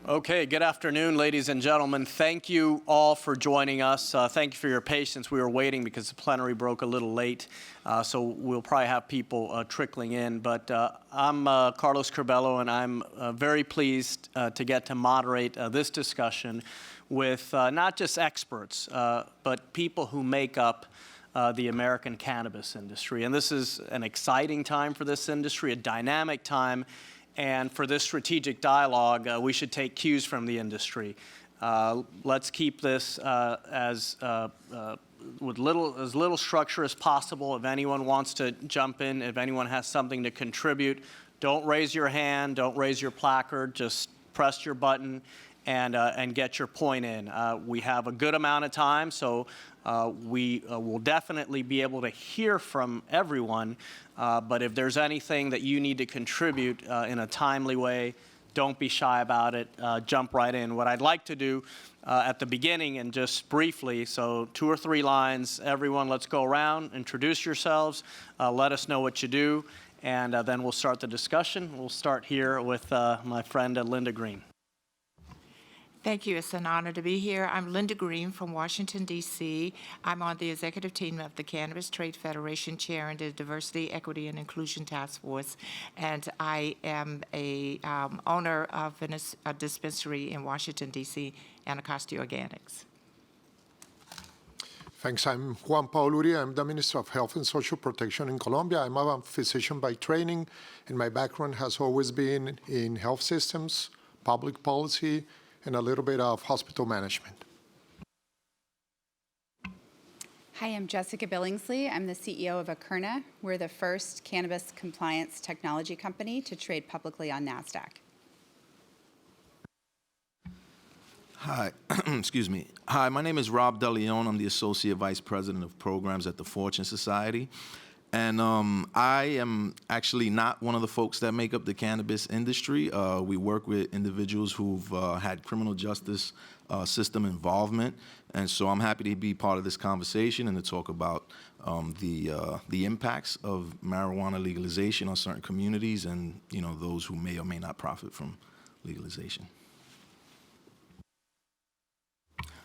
Okay, good afternoon, ladies and gentlemen. Thank you all for joining us. Thank you for your patience. We were waiting because the plenary broke a little late, so we'll probably have people trickling in. But I'm Carlos Curbelo, and I'm very pleased to get to moderate this discussion with not just experts, but people who make up the American cannabis industry. And this is an exciting time for this industry, a dynamic time. And for this strategic dialogue, we should take cues from the industry. Let's keep this with as little structure as possible. If anyone wants to jump in, if anyone has something to contribute, don't raise your hand, don't raise your placard, just press your button and get your point in. We have a good amount of time, so we will definitely be able to hear from everyone, but if there's anything that you need to contribute in a timely way, don't be shy about it. Jump right in. What I'd like to do at the beginning, and just briefly, so 2 or 3 lines, everyone, let's go around, introduce yourselves, let us know what you do, and then we'll start the discussion. We'll start here with my friend Linda Green. Thank you. It's an honor to be here. I'm Linda Green from Washington, D.C. I'm on the executive team of the Cannabis Trade Federation, chair in the Diversity, Equity, and Inclusion Task Force, and I am a owner of a dispensary in Washington, D.C., Anacostia Organics. Thanks. I'm Juan Paul Uria. I'm the Minister of Health and Social Protection in Colombia. I'm a physician by training, and my background has always been in health systems, public policy, and a little bit of hospital management. Hi, I'm Jessica Billingsley. I'm the CEO of Akerna. We're the first cannabis compliance technology company to trade publicly on NASDAQ. Hi, excuse me. Hi, my name is Rob DeLeon. I'm the Associate Vice President of Programs at the Fortune Society. And I am actually not one of the folks that make up the cannabis industry. We work with individuals who've had criminal justice system involvement. And so I'm happy to be part of this conversation and to talk about the impacts of marijuana legalization on certain communities and, those who may or may not profit from legalization.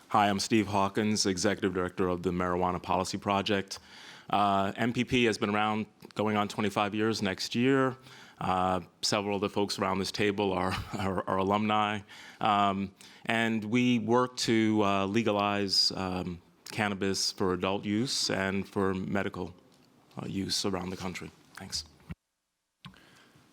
Hi, I'm Steve Hawkins, Executive Director of the Marijuana Policy Project. MPP has been around going on 25 years next year. Several of the folks around this table are alumni. And we work to legalize cannabis for adult use and for medical use around the country. Thanks.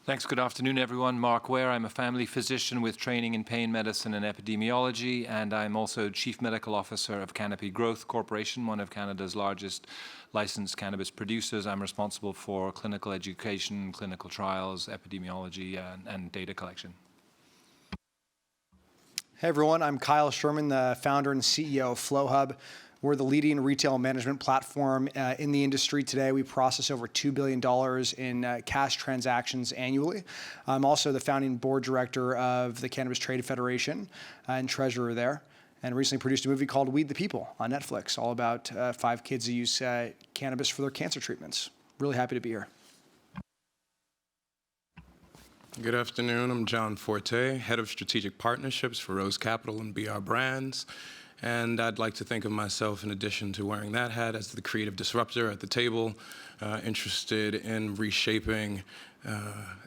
Thanks. Good afternoon, everyone. Mark Ware. I'm a family physician with training in pain medicine and epidemiology, and I'm also Chief Medical Officer of Canopy Growth Corporation, one of Canada's largest licensed cannabis producers. I'm responsible for clinical education, clinical trials, epidemiology, and data collection. Hey, everyone. I'm Kyle Sherman, the founder and CEO of FlowHub. We're the leading retail management platform in the industry today. We process over $2 billion in cash transactions annually. I'm also the founding board director of the Cannabis Trade Federation and treasurer there, and recently produced a movie called Weed the People on Netflix, all about 5 kids who use cannabis for their cancer treatments. Really happy to be here. Good afternoon. I'm John Forte, Head of Strategic Partnerships for Rose Capital and BR Brands. And I'd like to think of myself, in addition to wearing that hat, as the creative disruptor at the table, interested in reshaping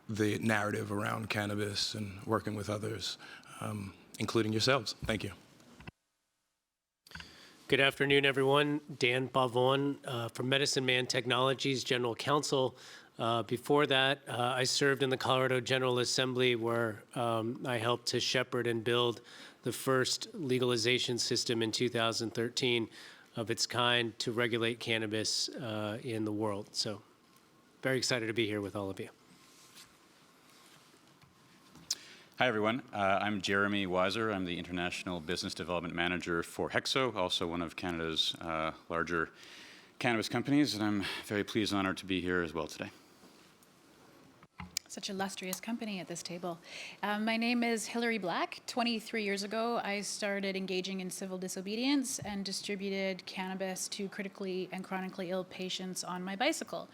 the narrative around cannabis and working with others, including yourselves. Thank you. Good afternoon, everyone. Dan Pavon from Medicine Man Technologies, General Counsel. Before that, I served in the Colorado General Assembly, where I helped to shepherd and build the first legalization system in 2013 of its kind to regulate cannabis in the world. So very excited to be here with all of you. Hi, everyone. I'm Jeremy Weiser. I'm the International Business Development Manager for Hexo, also one of Canada's larger cannabis companies, and I'm very pleased and honored to be here as well today. such illustrious company at this table. My name is Hillary Black. 23 years ago, I started engaging in civil disobedience and distributed cannabis to critically and chronically ill patients on my bicycle.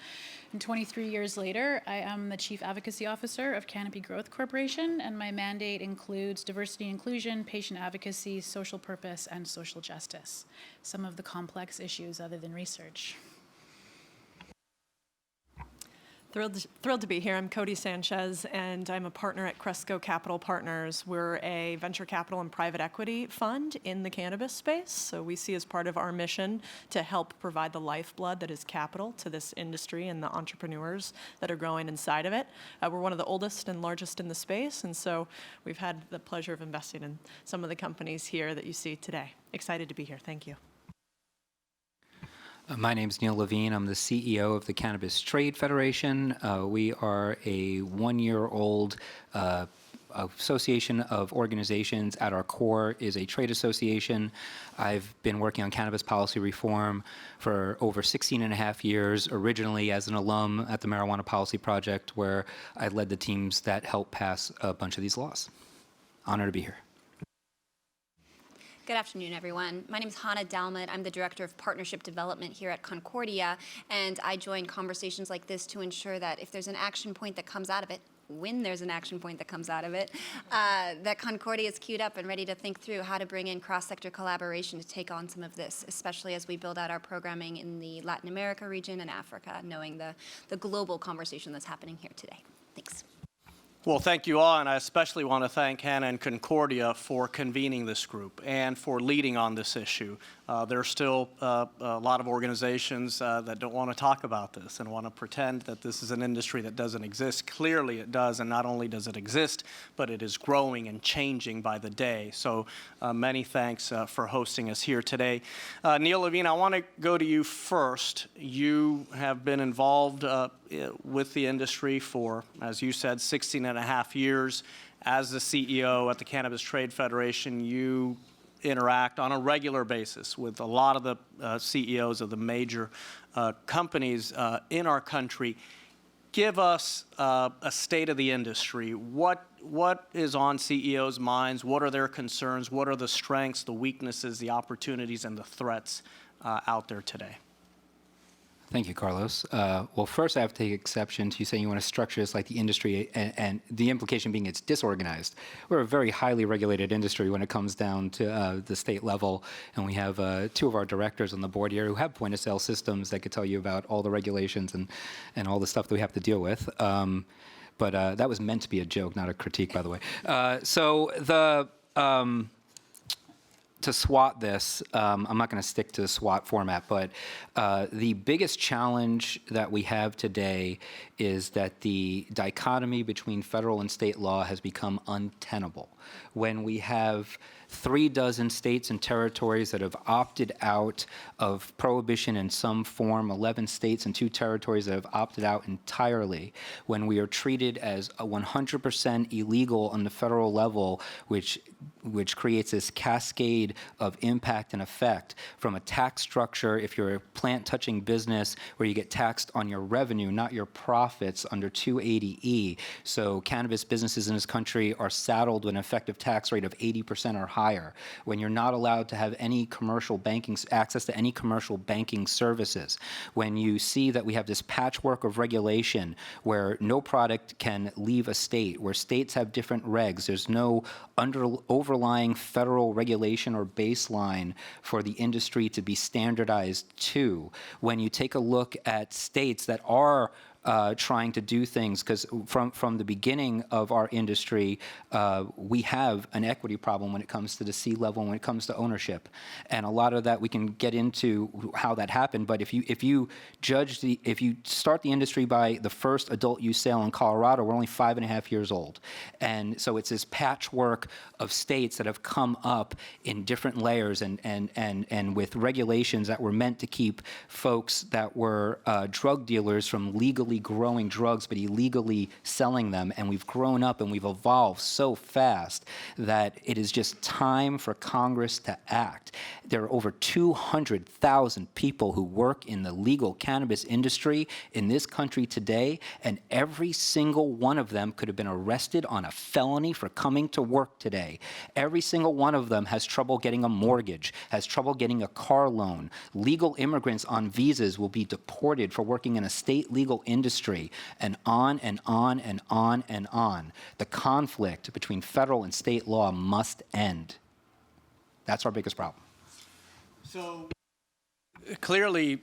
And 23 years later, I am the Chief Advocacy Officer of Canopy Growth Corporation, and my mandate includes diversity and inclusion, patient advocacy, social purpose, and social justice, some of the complex issues other than research. Thrilled to be here. I'm Cody Sanchez, and I'm a partner at Cresco Capital Partners. We're a venture capital and private equity fund in the cannabis space. So we see as part of our mission to help provide the lifeblood that is capital to this industry and the entrepreneurs that are growing inside of it. We're one of the oldest and largest in the space, and so we've had the pleasure of investing in some of the companies here that you see today. Excited to be here. Thank you. My name is Neil Levine. I'm the CEO of the Cannabis Trade Federation. We are a one-year-old association of organizations. At our core is a trade association. I've been working on cannabis policy reform for over 16 and a half years, originally as an alum at the Marijuana Policy Project, where I led the teams that helped pass a bunch of these laws. Honor to be here. Good afternoon, everyone. My name is Hannah Dalmat. I'm the Director of Partnership Development here at Concordia, and I join conversations like this to ensure that if there's an action point that comes out of it, when there's an action point that comes out of it, that Concordia is queued up and ready to think through how to bring in cross-sector collaboration to take on some of this, especially as we build out our programming in the Latin America region and Africa, knowing the global conversation that's happening here today. Thanks. Well, thank you all, and I especially want to thank Hannah and Concordia for convening this group and for leading on this issue. There are still a lot of organizations that don't want to talk about this and want to pretend that this is an industry that doesn't exist. Clearly it does, and not only does it exist, but it is growing and changing by the day. So many thanks for hosting us here today. Neil Levine, I want to go to you first. You have been involved with the industry for, as you said, 16 and a half years. As the CEO at the Cannabis Trade Federation, you interact on a regular basis with a lot of the CEOs of the major companies in our country. Give us a state of the industry. What is on CEOs' minds? What are their concerns? What are the strengths, the weaknesses, the opportunities, and the threats out there today? Thank you, Carlos. Well, first I have to take exception to you saying you want to structure this like the industry, and the implication being it's disorganized. We're a very highly regulated industry when it comes down to the state level, and we have two of our directors on the board here who have point-of-sale systems that could tell you about all the regulations and all the stuff that we have to deal with. But that was meant to be a joke, not a critique, by the way. To SWOT this, I'm not going to stick to the SWOT format, but the biggest challenge that we have today is that the dichotomy between federal and state law has become untenable. When we have 36 states and territories that have opted out of prohibition in some form, 11 states and 2 territories that have opted out entirely, when we are treated as a 100% illegal on the federal level, which creates this cascade of impact and effect from a tax structure, if you're a plant-touching business, where you get taxed on your revenue, not your profits, under 280E. So cannabis businesses in this country are saddled with an effective tax rate of 80% or higher. When you're not allowed to have any commercial banking, access to any commercial banking services. When you see that we have this patchwork of regulation where no product can leave a state, where states have different regs, there's no overlying federal regulation or baseline for the industry to be standardized to. When you take a look at states that are trying to do things, because from the beginning of our industry, we have an equity problem when it comes to the C-level, when it comes to ownership, and a lot of that we can get into how that happened. But if you start the industry by the first adult use sale in Colorado, we're only 5.5 years old, and so it's this patchwork of states that have come up in different layers and with regulations that were meant to keep folks that were drug dealers from legally legally growing drugs but illegally selling them, and we've grown up and we've evolved so fast that it is just time for Congress to act. There are over 200,000 people who work in the legal cannabis industry in this country today, and every single one of them could have been arrested on a felony for coming to work today. Every single one of them has trouble getting a mortgage, has trouble getting a car loan. Legal immigrants on visas will be deported for working in a state legal industry, and on and on and on and on. The conflict between federal and state law must end. That's our biggest problem. So clearly,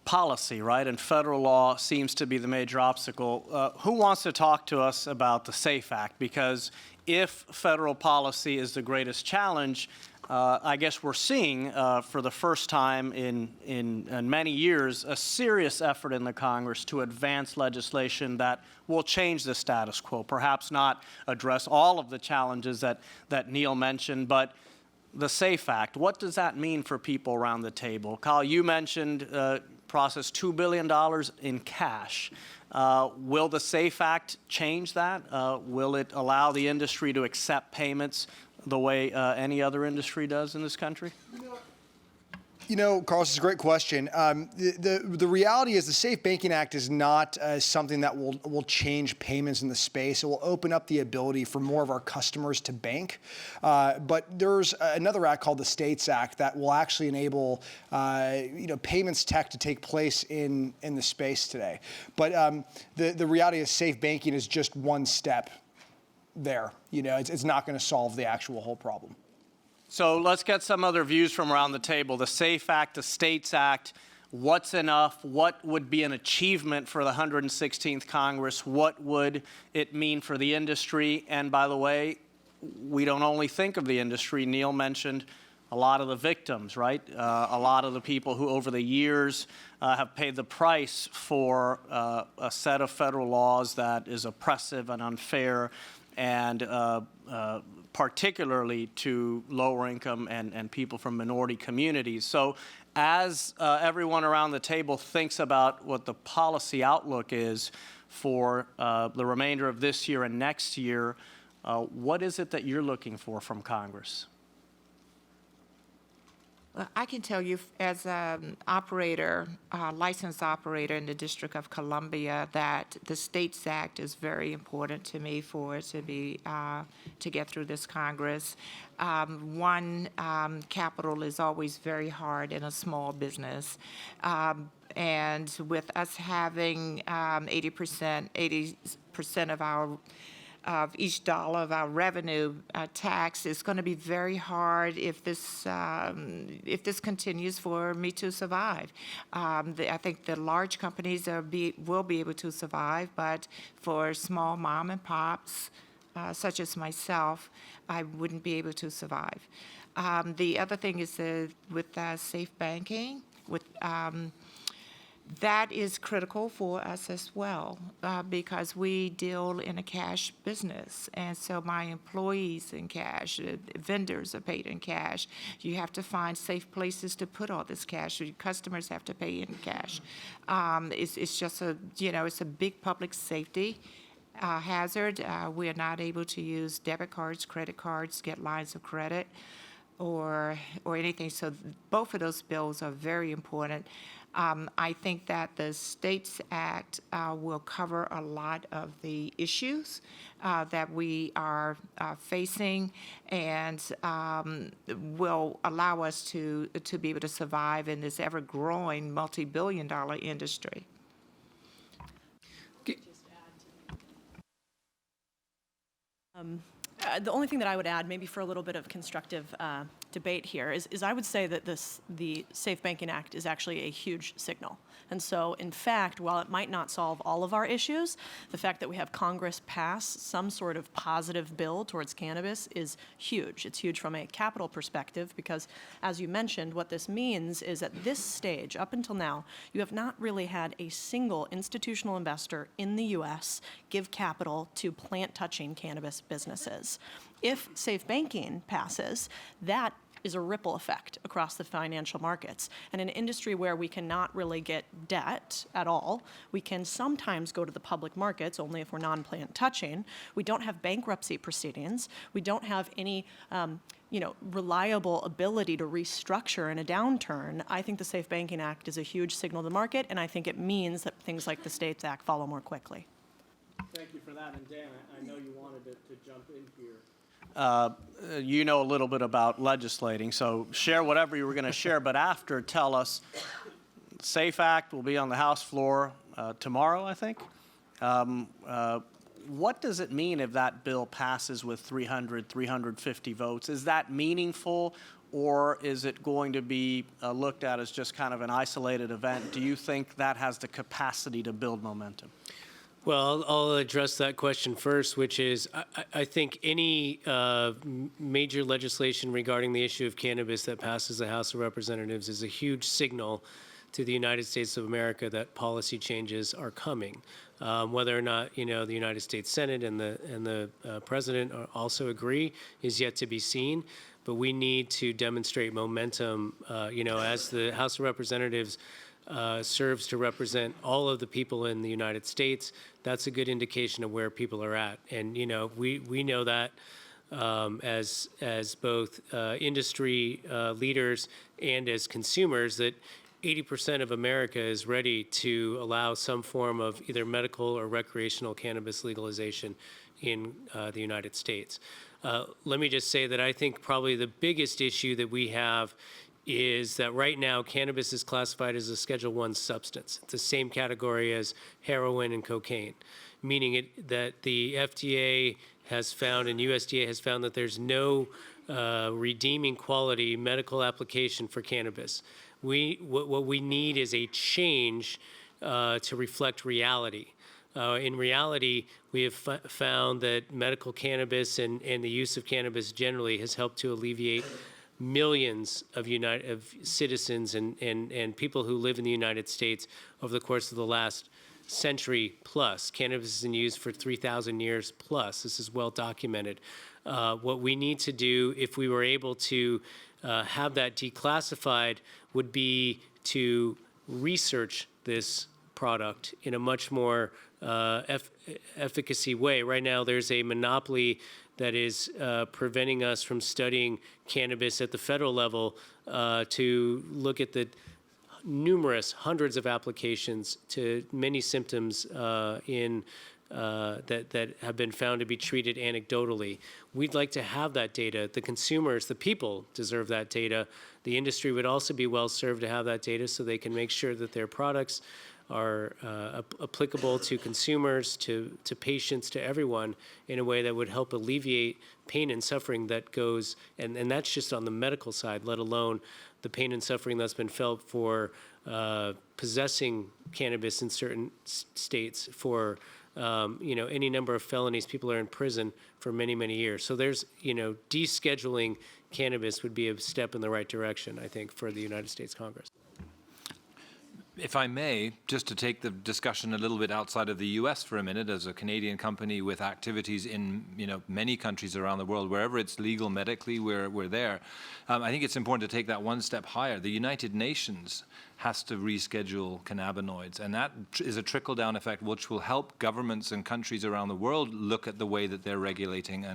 policy, right, and federal law seems to be the major obstacle. Who wants to talk to us about the SAFE Act? Because if federal policy is the greatest challenge, I guess we're seeing for the first time in many years a serious effort in the Congress to advance legislation that will change the status quo, perhaps not address all of the challenges that Neil mentioned, but the SAFE Act, what does that mean for people around the table? Kyle, you mentioned process $2 billion in cash. Will the SAFE Act change that? Will it allow the industry to accept payments the way any other industry does in this country? You know, Carlos, it's a great question. The reality is the Safe Banking Act is not something that will change payments in the space. It will open up the ability for more of our customers to bank. But there's another act called the States Act that will actually enable payments tech to take place in the space today. But the reality is safe banking is just one step there. It's not going to solve the actual whole problem. So let's get some other views from around the table. The SAFE Act, the States Act, what's enough? What would be an achievement for the 116th Congress? What would it mean for the industry? And by the way, we don't only think of the industry. Neil mentioned a lot of the victims, right? A lot of the people who over the years have paid the price for a set of federal laws that is oppressive and unfair, and particularly to lower income and people from minority communities. So as everyone around the table thinks about what the policy outlook is for the remainder of this year and next year, what is it that you're looking for from Congress? Well, I can tell you as an operator, licensed operator in the District of Columbia, that the States Act is very important to me for it to be to get through this Congress. Capital is always very hard in a small business. And with us having 80% of each dollar of our revenue tax, is going to be very hard if this continues for me to survive. I think the large companies will be able to survive, but for small mom and pops, such as myself, I wouldn't be able to survive. The other thing is with safe banking, that is critical for us as well, because we deal in a cash business. And so my employees in cash, vendors are paid in cash. You have to find safe places to put all this cash. Your customers have to pay in cash. It's just it's a big public safety hazard. We are not able to use debit cards, credit cards, get lines of credit, or anything. So both of those bills are very important. I think that the States Act will cover a lot of the issues that we are facing, and will allow us to be able to survive in this ever-growing multi-billion-dollar industry. The only thing that I would add, maybe for a little bit of constructive debate here, is I would say that the Safe Banking Act is actually a huge signal. And so, in fact, while it might not solve all of our issues, the fact that we have Congress pass some sort of positive bill towards cannabis is huge. It's huge from a capital perspective because, as you mentioned, what this means is at this stage, up until now, you have not really had a single institutional investor in the U.S. give capital to plant-touching cannabis businesses. If safe banking passes, that is a ripple effect across the financial markets. And in an industry where we cannot really get debt at all, we can sometimes go to the public markets, only if we're non-plant touching. We don't have bankruptcy proceedings. We don't have any reliable ability to restructure in a downturn. I think the Safe Banking Act is a huge signal to the market, and I think it means that things like the States Act follow more quickly. Thank you for that. And Dan, I know you wanted to jump in here. You know a little bit about legislating, so share whatever you were going to share, but after, tell us, SAFE Act will be on the House floor tomorrow, I think. What does it mean if that bill passes with 300, 350 votes? Is that meaningful, or is it going to be looked at as just kind of an isolated event? Do you think that has the capacity to build momentum? Well, I'll address that question first, which is I think any major legislation regarding the issue of cannabis that passes the House of Representatives is a huge signal to the United States of America that policy changes are coming. Whether or not the United States Senate and the President also agree is yet to be seen. But we need to demonstrate momentum. As the House of Representatives serves to represent all of the people in the United States, that's a good indication of where people are at. And we know that as both industry leaders and as consumers, that 80% of America is ready to allow some form of either medical or recreational cannabis legalization in the United States. Let me just say that I think probably the biggest issue that we have is that right now cannabis is classified as a Schedule I substance. It's the same category as heroin and cocaine, meaning that the FDA has found and USDA has found that there's no redeeming quality medical application for cannabis. What we need is a change to reflect reality. In reality, we have found that medical cannabis and the use of cannabis generally has helped to alleviate millions of citizens and people who live in the United States over the course of the last century plus. Cannabis has been used for 3,000 years plus. This is well documented. What we need to do, if we were able to have that declassified, would be to research this product in a much more efficacy way. Right now, there's a monopoly that is preventing us from studying cannabis at the federal level to look at the numerous hundreds of applications to many symptoms that have been found to be treated anecdotally. We'd like to have that data. The consumers, the people deserve that data. The industry would also be well served to have that data so they can make sure that their products are applicable to consumers, to patients, to everyone in a way that would help alleviate pain and suffering that goes, and that's just on the medical side, let alone the pain and suffering that's been felt for possessing cannabis in certain states, for any number of felonies. People are in prison for many, many years. So there's, descheduling cannabis would be a step in the right direction, I think, for the United States Congress. If I may, just to take the discussion a little bit outside of the U.S. for a minute, as a Canadian company with activities in many countries around the world, wherever it's legal medically, we're there. I think it's important to take that one step higher. The United Nations has to reschedule cannabinoids, and that is a trickle-down effect which will help governments and countries around the world look at the way that they're regulating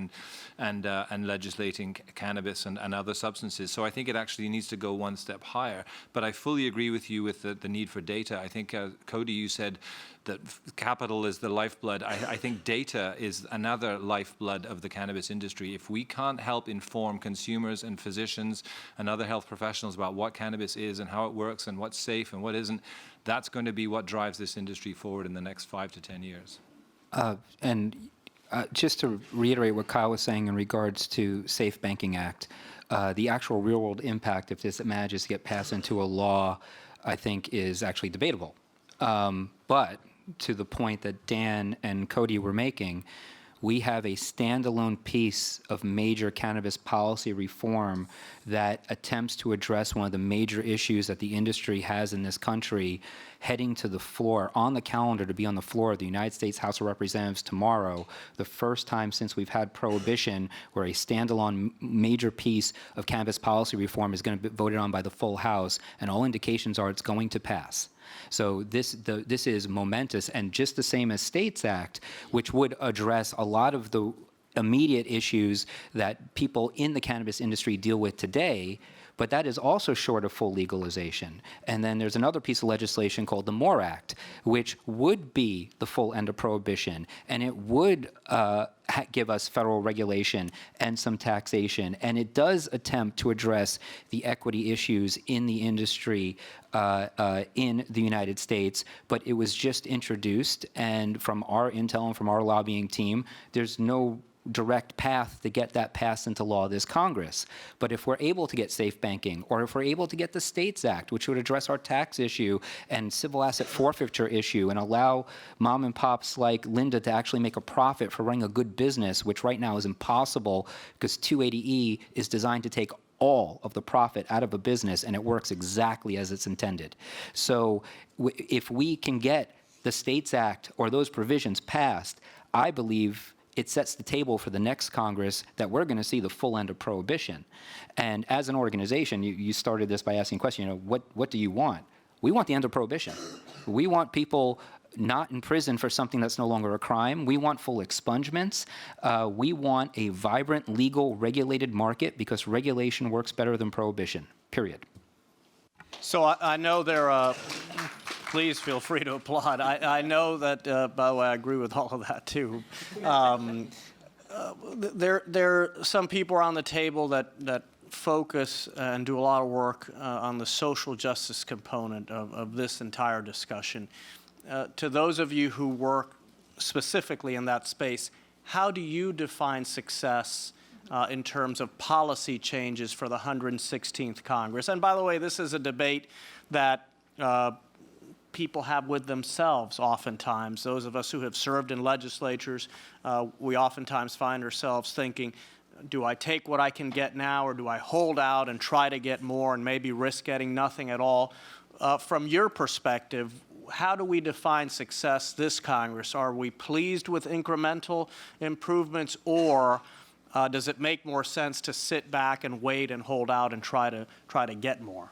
and legislating cannabis and other substances. So I think it actually needs to go one step higher. But I fully agree with you with the need for data. I think, Cody, you said that capital is the lifeblood. I think data is another lifeblood of the cannabis industry. If we can't help inform consumers and physicians and other health professionals about what cannabis is and how it works and what's safe and what isn't, that's going to be what drives this industry forward in the next 5 to 10 years. Just to reiterate what Kyle was saying in regards to Safe Banking Act, the actual real-world impact, if this manages to get passed into a law, I think is actually debatable. But to the point that Dan and Cody were making, we have a standalone piece of major cannabis policy reform that attempts to address one of the major issues that the industry has in this country, heading to the floor, on the calendar to be on the floor of the United States House of Representatives tomorrow, the first time since we've had prohibition where a standalone major piece of cannabis policy reform is going to be voted on by the full House, and all indications are it's going to pass. So this is momentous, and just the same as States Act, which would address a lot of the immediate issues that people in the cannabis industry deal with today, but that is also short of full legalization. And then there's another piece of legislation called the MORE Act, which would be the full end of prohibition, and it would give us federal regulation and some taxation, and it does attempt to address the equity issues in the industry in the United States, but it was just introduced, and from our intel and from our lobbying team, there's no direct path to get that passed into law this Congress. But if we're able to get safe banking, or if we're able to get the States Act, which would address our tax issue and civil asset forfeiture issue and allow mom and pops like Linda to actually make a profit for running a good business, which right now is impossible because 280E is designed to take all of the profit out of a business, and it works exactly as it's intended. So if we can get the States Act or those provisions passed, I believe it sets the table for the next Congress that we're going to see the full end of prohibition. And as an organization, you started this by asking a question, what do you want? We want the end of prohibition. We want people not in prison for something that's no longer a crime. We want full expungements. We want a vibrant, legal, regulated market because regulation works better than prohibition, period. So I know there, please feel free to applaud. I know that, by the way, I agree with all of that too. There are some people around the table that focus and do a lot of work on the social justice component of this entire discussion. To those of you who work specifically in that space, how do you define success in terms of policy changes for the 116th Congress? And by the way, this is a debate that people have with themselves oftentimes. Those of us who have served in legislatures, we oftentimes find ourselves thinking, do I take what I can get now, or do I hold out and try to get more and maybe risk getting nothing at all? From your perspective, how do we define success this Congress? Are we pleased with incremental improvements, or does it make more sense to sit back and wait and hold out and try to get more?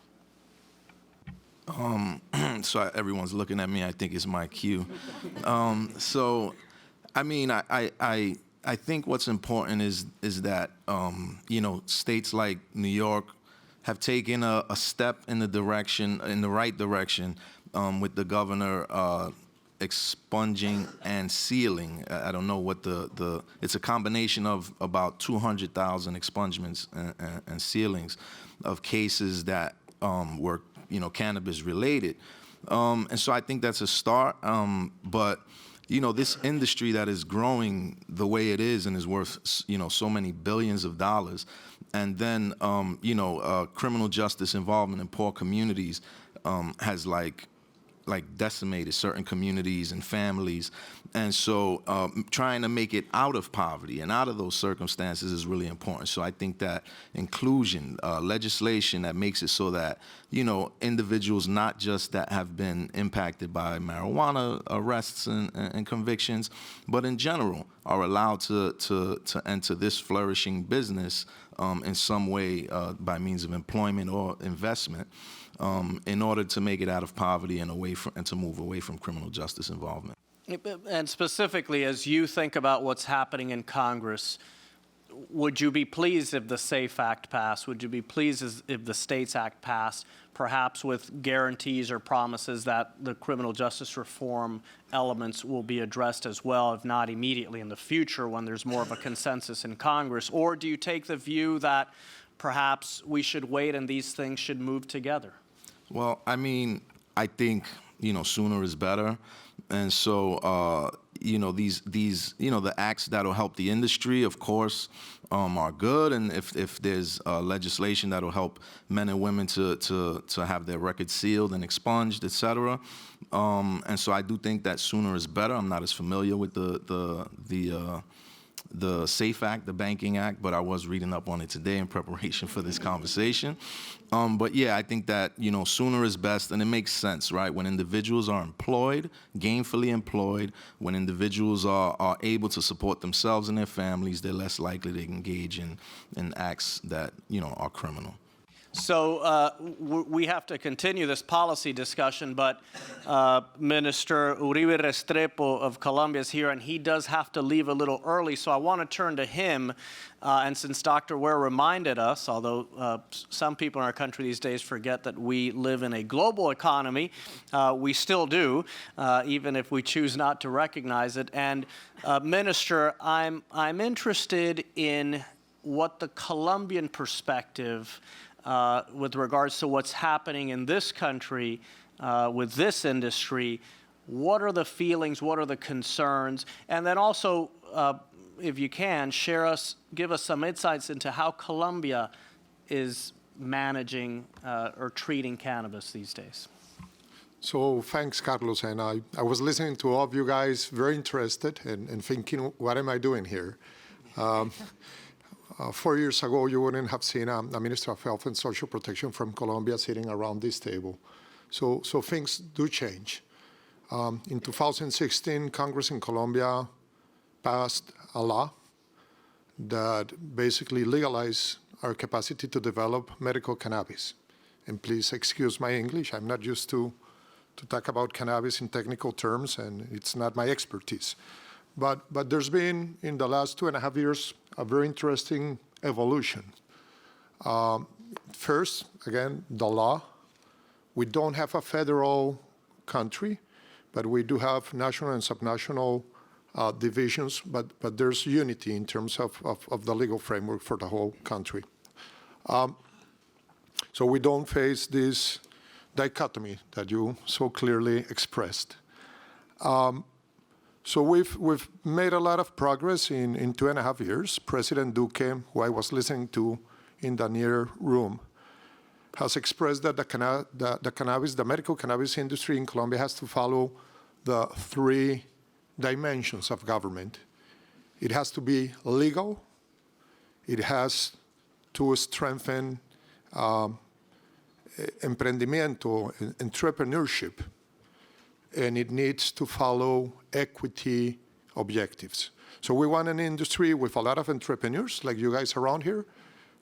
So everyone's looking at me. I think it's my cue. So, I mean, I think what's important is that states like New York have taken a step in the right direction, with the governor expunging and sealing. I don't know what it's a combination of about 200,000 expungements and sealings of cases that were cannabis related. And so I think that's a start. But this industry that is growing the way it is and is worth so many billions of dollars, and then criminal justice involvement in poor communities has like decimated certain communities and families. And so trying to make it out of poverty and out of those circumstances is really important. So I think that inclusion, legislation that makes it so that, individuals not just that have been impacted by marijuana arrests and convictions, but in general are allowed to enter this flourishing business in some way by means of employment or investment, in order to make it out of poverty and to move away from criminal justice involvement. And specifically, as you think about what's happening in Congress, would you be pleased if the SAFE Act passed? Would you be pleased if the States Act passed, perhaps with guarantees or promises that the criminal justice reform elements will be addressed as well, if not immediately in the future when there's more of a consensus in Congress? Or do you take the view that perhaps we should wait and these things should move together? Well, I mean, I think, sooner is better. And so, the acts that'll help the industry, of course, are good. And if there's legislation that'll help men and women to have their records sealed and expunged, et cetera. And so I do think that sooner is better. I'm not as familiar with the SAFE Act, the Banking Act, but I was reading up on it today in preparation for this conversation. But yeah, I think that, sooner is best, and it makes sense, right? When individuals are employed, gainfully employed, when individuals are able to support themselves and their families, they're less likely to engage in acts that, are criminal. So we have to continue this policy discussion, but Minister Uribe Restrepo of Colombia is here, and he does have to leave a little early. So I want to turn to him. And since Dr. Ware reminded us, although some people in our country these days forget that we live in a global economy, we still do, even if we choose not to recognize it. And Minister, I'm interested in what the Colombian perspective with regards to what's happening in this country with this industry. What are the feelings? What are the concerns? And then also, if you can, give us some insights into how Colombia is managing or treating cannabis these days. So thanks, Carlos. And I was listening to all of you guys, very interested and thinking, what am I doing here? 4 years ago, you wouldn't have seen a Minister of Health and Social Protection from Colombia sitting around this table. So things do change. In 2016, Congress in Colombia passed a law that basically legalized our capacity to develop medical cannabis. And please excuse my English. I'm not used to talk about cannabis in technical terms, and it's not my expertise. But there's been, in the last 2.5 years, a very interesting evolution. First, again, the law. We don't have a federal country, but we do have national and subnational divisions, but there's unity in terms of the legal framework for the whole country. So we don't face this dichotomy that you so clearly expressed. So we've made a lot of progress in 2.5 years. President Duque, who I was listening to in the near room, has expressed that the medical cannabis industry in Colombia has to follow the 3 dimensions of government. It has to be legal, it has to strengthen emprendimiento, entrepreneurship, and it needs to follow equity objectives. So we want an industry with a lot of entrepreneurs, like you guys around here.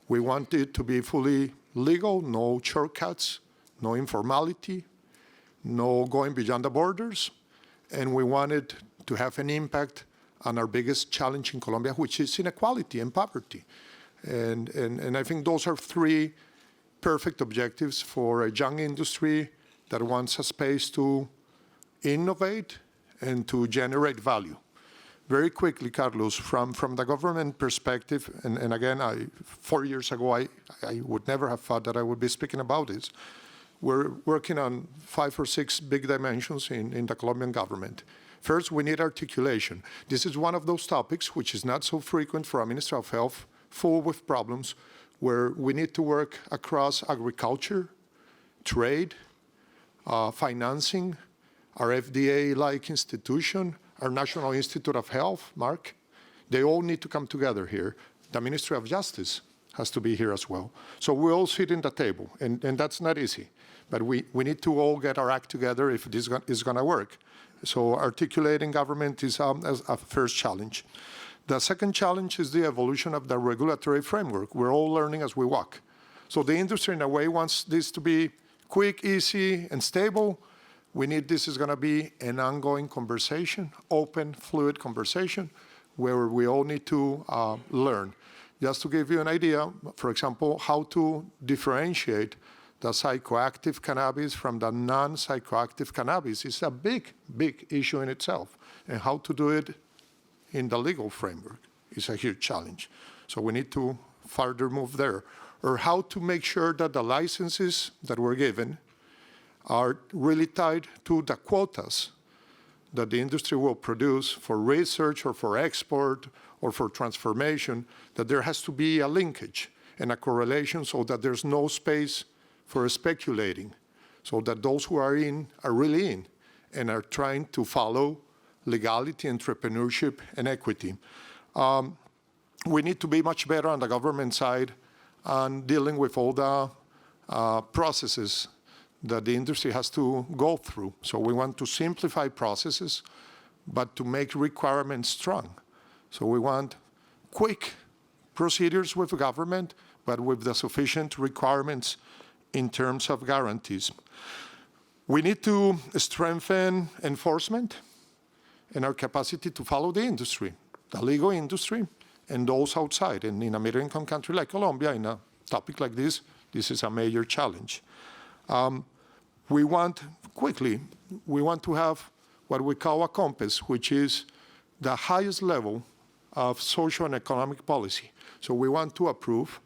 We want it to be fully legal, no shortcuts, no informality, no going beyond the borders, and we want it to have an impact on our biggest challenge in Colombia, which is inequality and poverty. And I think those are 3 perfect objectives for a young industry that wants a space to innovate and to generate value. Very quickly, Carlos, from the government perspective, and again, 4 years ago, I would never have thought that I would be speaking about this. We're working on 5 or 6 big dimensions in the Colombian government. First, we need articulation. This is one of those topics which is not so frequent for a Minister of Health, full with problems, where we need to work across agriculture, trade, financing, our FDA-like institution, our National Institute of Health, Mark. They all need to come together here. The Ministry of Justice has to be here as well. So we all sit in the table, and that's not easy. But we need to all get our act together if this is going to work. So articulating government is a first challenge. The second challenge is the evolution of the regulatory framework. We're all learning as we walk. So the industry, in a way, wants this to be quick, easy, and stable. This is going to be an ongoing conversation, open, fluid conversation, where we all need to learn. Just to give you an idea, for example, how to differentiate the psychoactive cannabis from the non-psychoactive cannabis is a big, big issue in itself. And how to do it in the legal framework is a huge challenge. So we need to further move there. Or how to make sure that the licenses that we're given are really tied to the quotas that the industry will produce for research or for export or for transformation, that there has to be a linkage and a correlation so that there's no space for speculating, so that those who are in are really in and are trying to follow legality, entrepreneurship, and equity. We need to be much better on the government side on dealing with all the processes that the industry has to go through. So we want to simplify processes, but to make requirements strong. So we want quick procedures with the government, but with the sufficient requirements in terms of guarantees. We need to strengthen enforcement and our capacity to follow the industry, the legal industry, and those outside. And in a middle-income country like Colombia, in a topic like this is a major challenge. We want to have what we call a compass, which is the highest level of social and economic policy. So we want to approve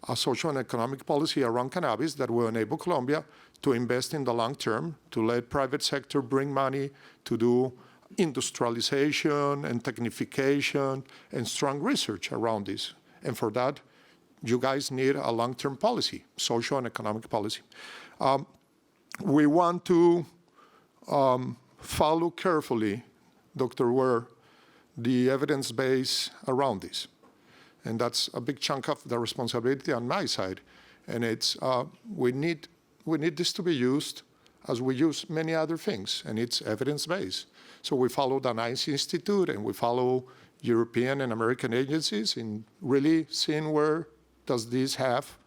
a social and economic policy around cannabis that will enable Colombia to invest in the long term, to let private sector bring money to do industrialization and technification and strong research around this. And for that, you guys need a long-term policy, social and economic policy. We want to follow carefully, Dr. Ware, the evidence base around this. And that's a big chunk of the responsibility on my side. And it's, we need this to be used as we use many other things, and it's evidence-based. So we follow the NICE Institute, and we follow European and American agencies in really seeing where does this have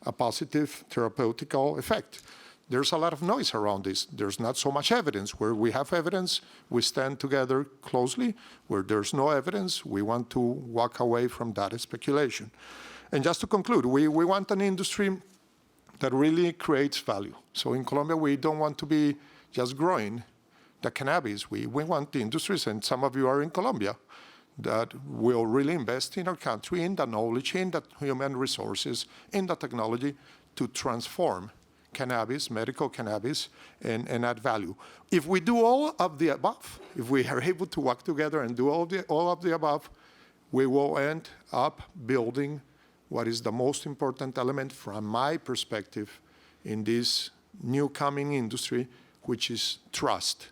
a positive therapeutical effect. There's a lot of noise around this. There's not so much evidence. Where we have evidence, we stand together closely. Where there's no evidence, we want to walk away from that speculation. And just to conclude, we want an industry that really creates value. So in Colombia, we don't want to be just growing the cannabis. We want the industries, and some of you are in Colombia, that will really invest in our country, in the knowledge, in the human resources, in the technology to transform cannabis, medical cannabis, and add value. If we do all of the above, if we are able to work together and do all of the above, we will end up building what is the most important element from my perspective in this new coming industry, which is trust.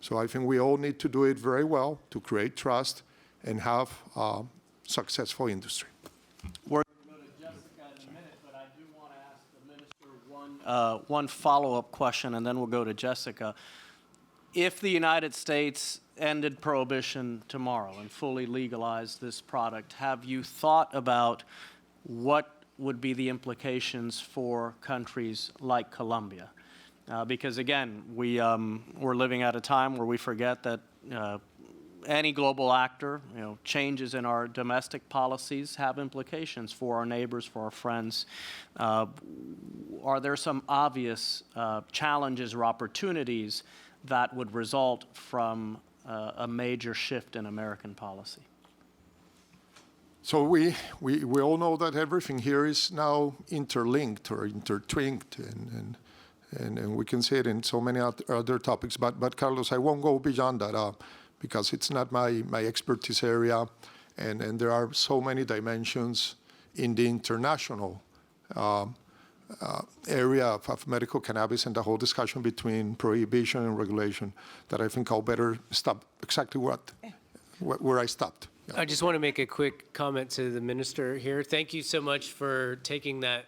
So I think we all need to do it very well to create trust and have a successful industry. We're going to go to Jessica in a minute, but I do want to ask the minister one follow-up question, and then we'll go to Jessica. If the United States ended prohibition tomorrow and fully legalized this product, have you thought about what would be the implications for countries like Colombia? Because again, we're living at a time where we forget that any global actor, changes in our domestic policies have implications for our neighbors, for our friends. Are there some obvious challenges or opportunities that would result from a major shift in American policy? So we all know that everything here is now interlinked or intertwined, and we can see it in so many other topics. But Carlos, I won't go beyond that because it's not my expertise area, and there are so many dimensions in the international area of medical cannabis and the whole discussion between prohibition and regulation that I think I'll better stop exactly where I stopped. I just want to make a quick comment to the minister here. Thank you so much for taking that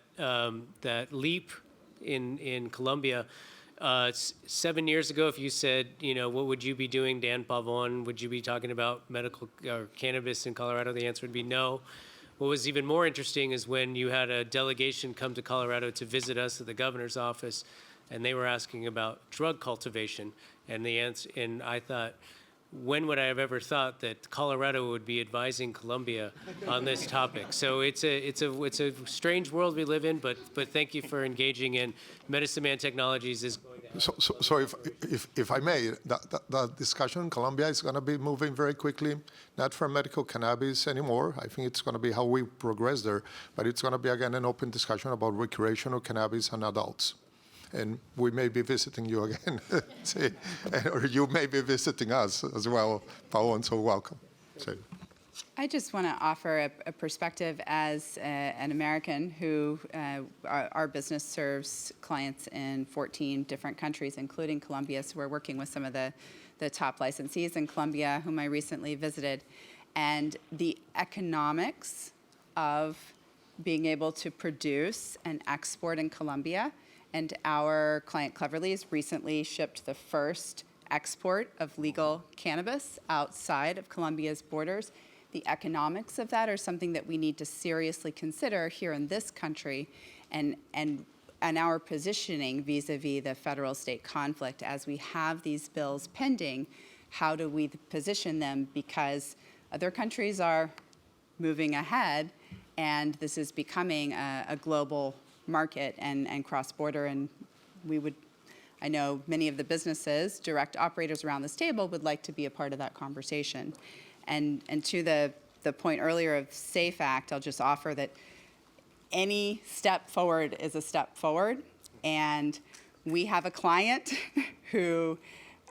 leap in Colombia. 7 years ago, if you said, what would you be doing, Dan Pavon? Would you be talking about medical or cannabis in Colorado? The answer would be no. What was even more interesting is when you had a delegation come to Colorado to visit us at the governor's office, and they were asking about drug cultivation, and the answer, and I thought, when would I have ever thought that Colorado would be advising Colombia on this topic? So it's a strange world we live in, but thank you for engaging in Medicine Man Technologies is going to help. So if I may, the discussion in Colombia is going to be moving very quickly, not for medical cannabis anymore. I think it's going to be how we progress there, but it's going to be again an open discussion about recreational cannabis and adults. And we may be visiting you again, or you may be visiting us as well, Paul, so welcome. I just want to offer a perspective as an American who our business serves clients in 14 different countries, including Colombia. So we're working with some of the top licensees in Colombia, whom I recently visited. And the economics of being able to produce and export in Colombia, and our client Cleverly's recently shipped the first export of legal cannabis outside of Colombia's borders. The economics of that are something that we need to seriously consider here in this country, and our positioning vis-a-vis the federal-state conflict as we have these bills pending. How do we position them? Because other countries are moving ahead, and this is becoming a global market and cross-border, and I know many of the businesses, direct operators around this table would like to be a part of that conversation. And to the point earlier of SAFE Act, I'll just offer that any step forward is a step forward. And we have a client who,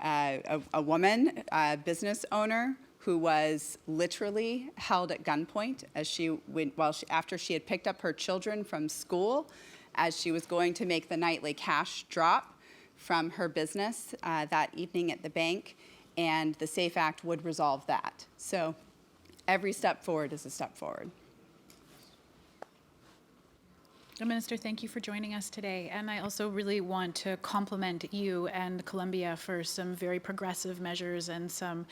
a woman, a business owner, who was literally held at gunpoint as after she had picked up her children from school, as she was going to make the nightly cash drop from her business that evening at the bank, and the SAFE Act would resolve that. So every step forward is a step forward. Minister, thank you for joining us today. And I also really want to compliment you and Colombia for some very progressive measures and some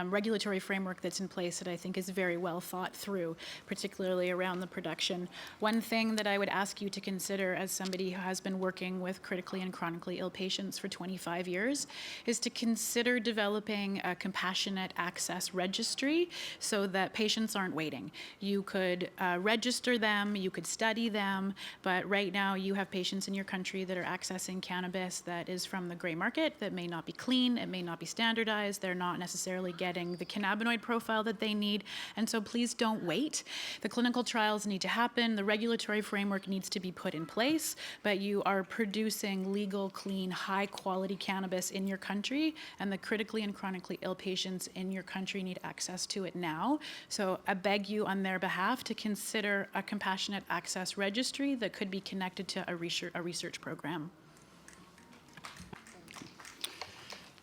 regulatory framework that's in place that I think is very well thought through, particularly around the production. One thing that I would ask you to consider as somebody who has been working with critically and chronically ill patients for 25 years is to consider developing a compassionate access registry so that patients aren't waiting. You could register them, you could study them, but right now you have patients in your country that are accessing cannabis that is from the gray market, that may not be clean, it may not be standardized, they're not necessarily getting the cannabinoid profile that they need, and so please don't wait. The clinical trials need to happen, the regulatory framework needs to be put in place, but you are producing legal, clean, high-quality cannabis in your country, and the critically and chronically ill patients in your country need access to it now. So I beg you on their behalf to consider a compassionate access registry that could be connected to a research program.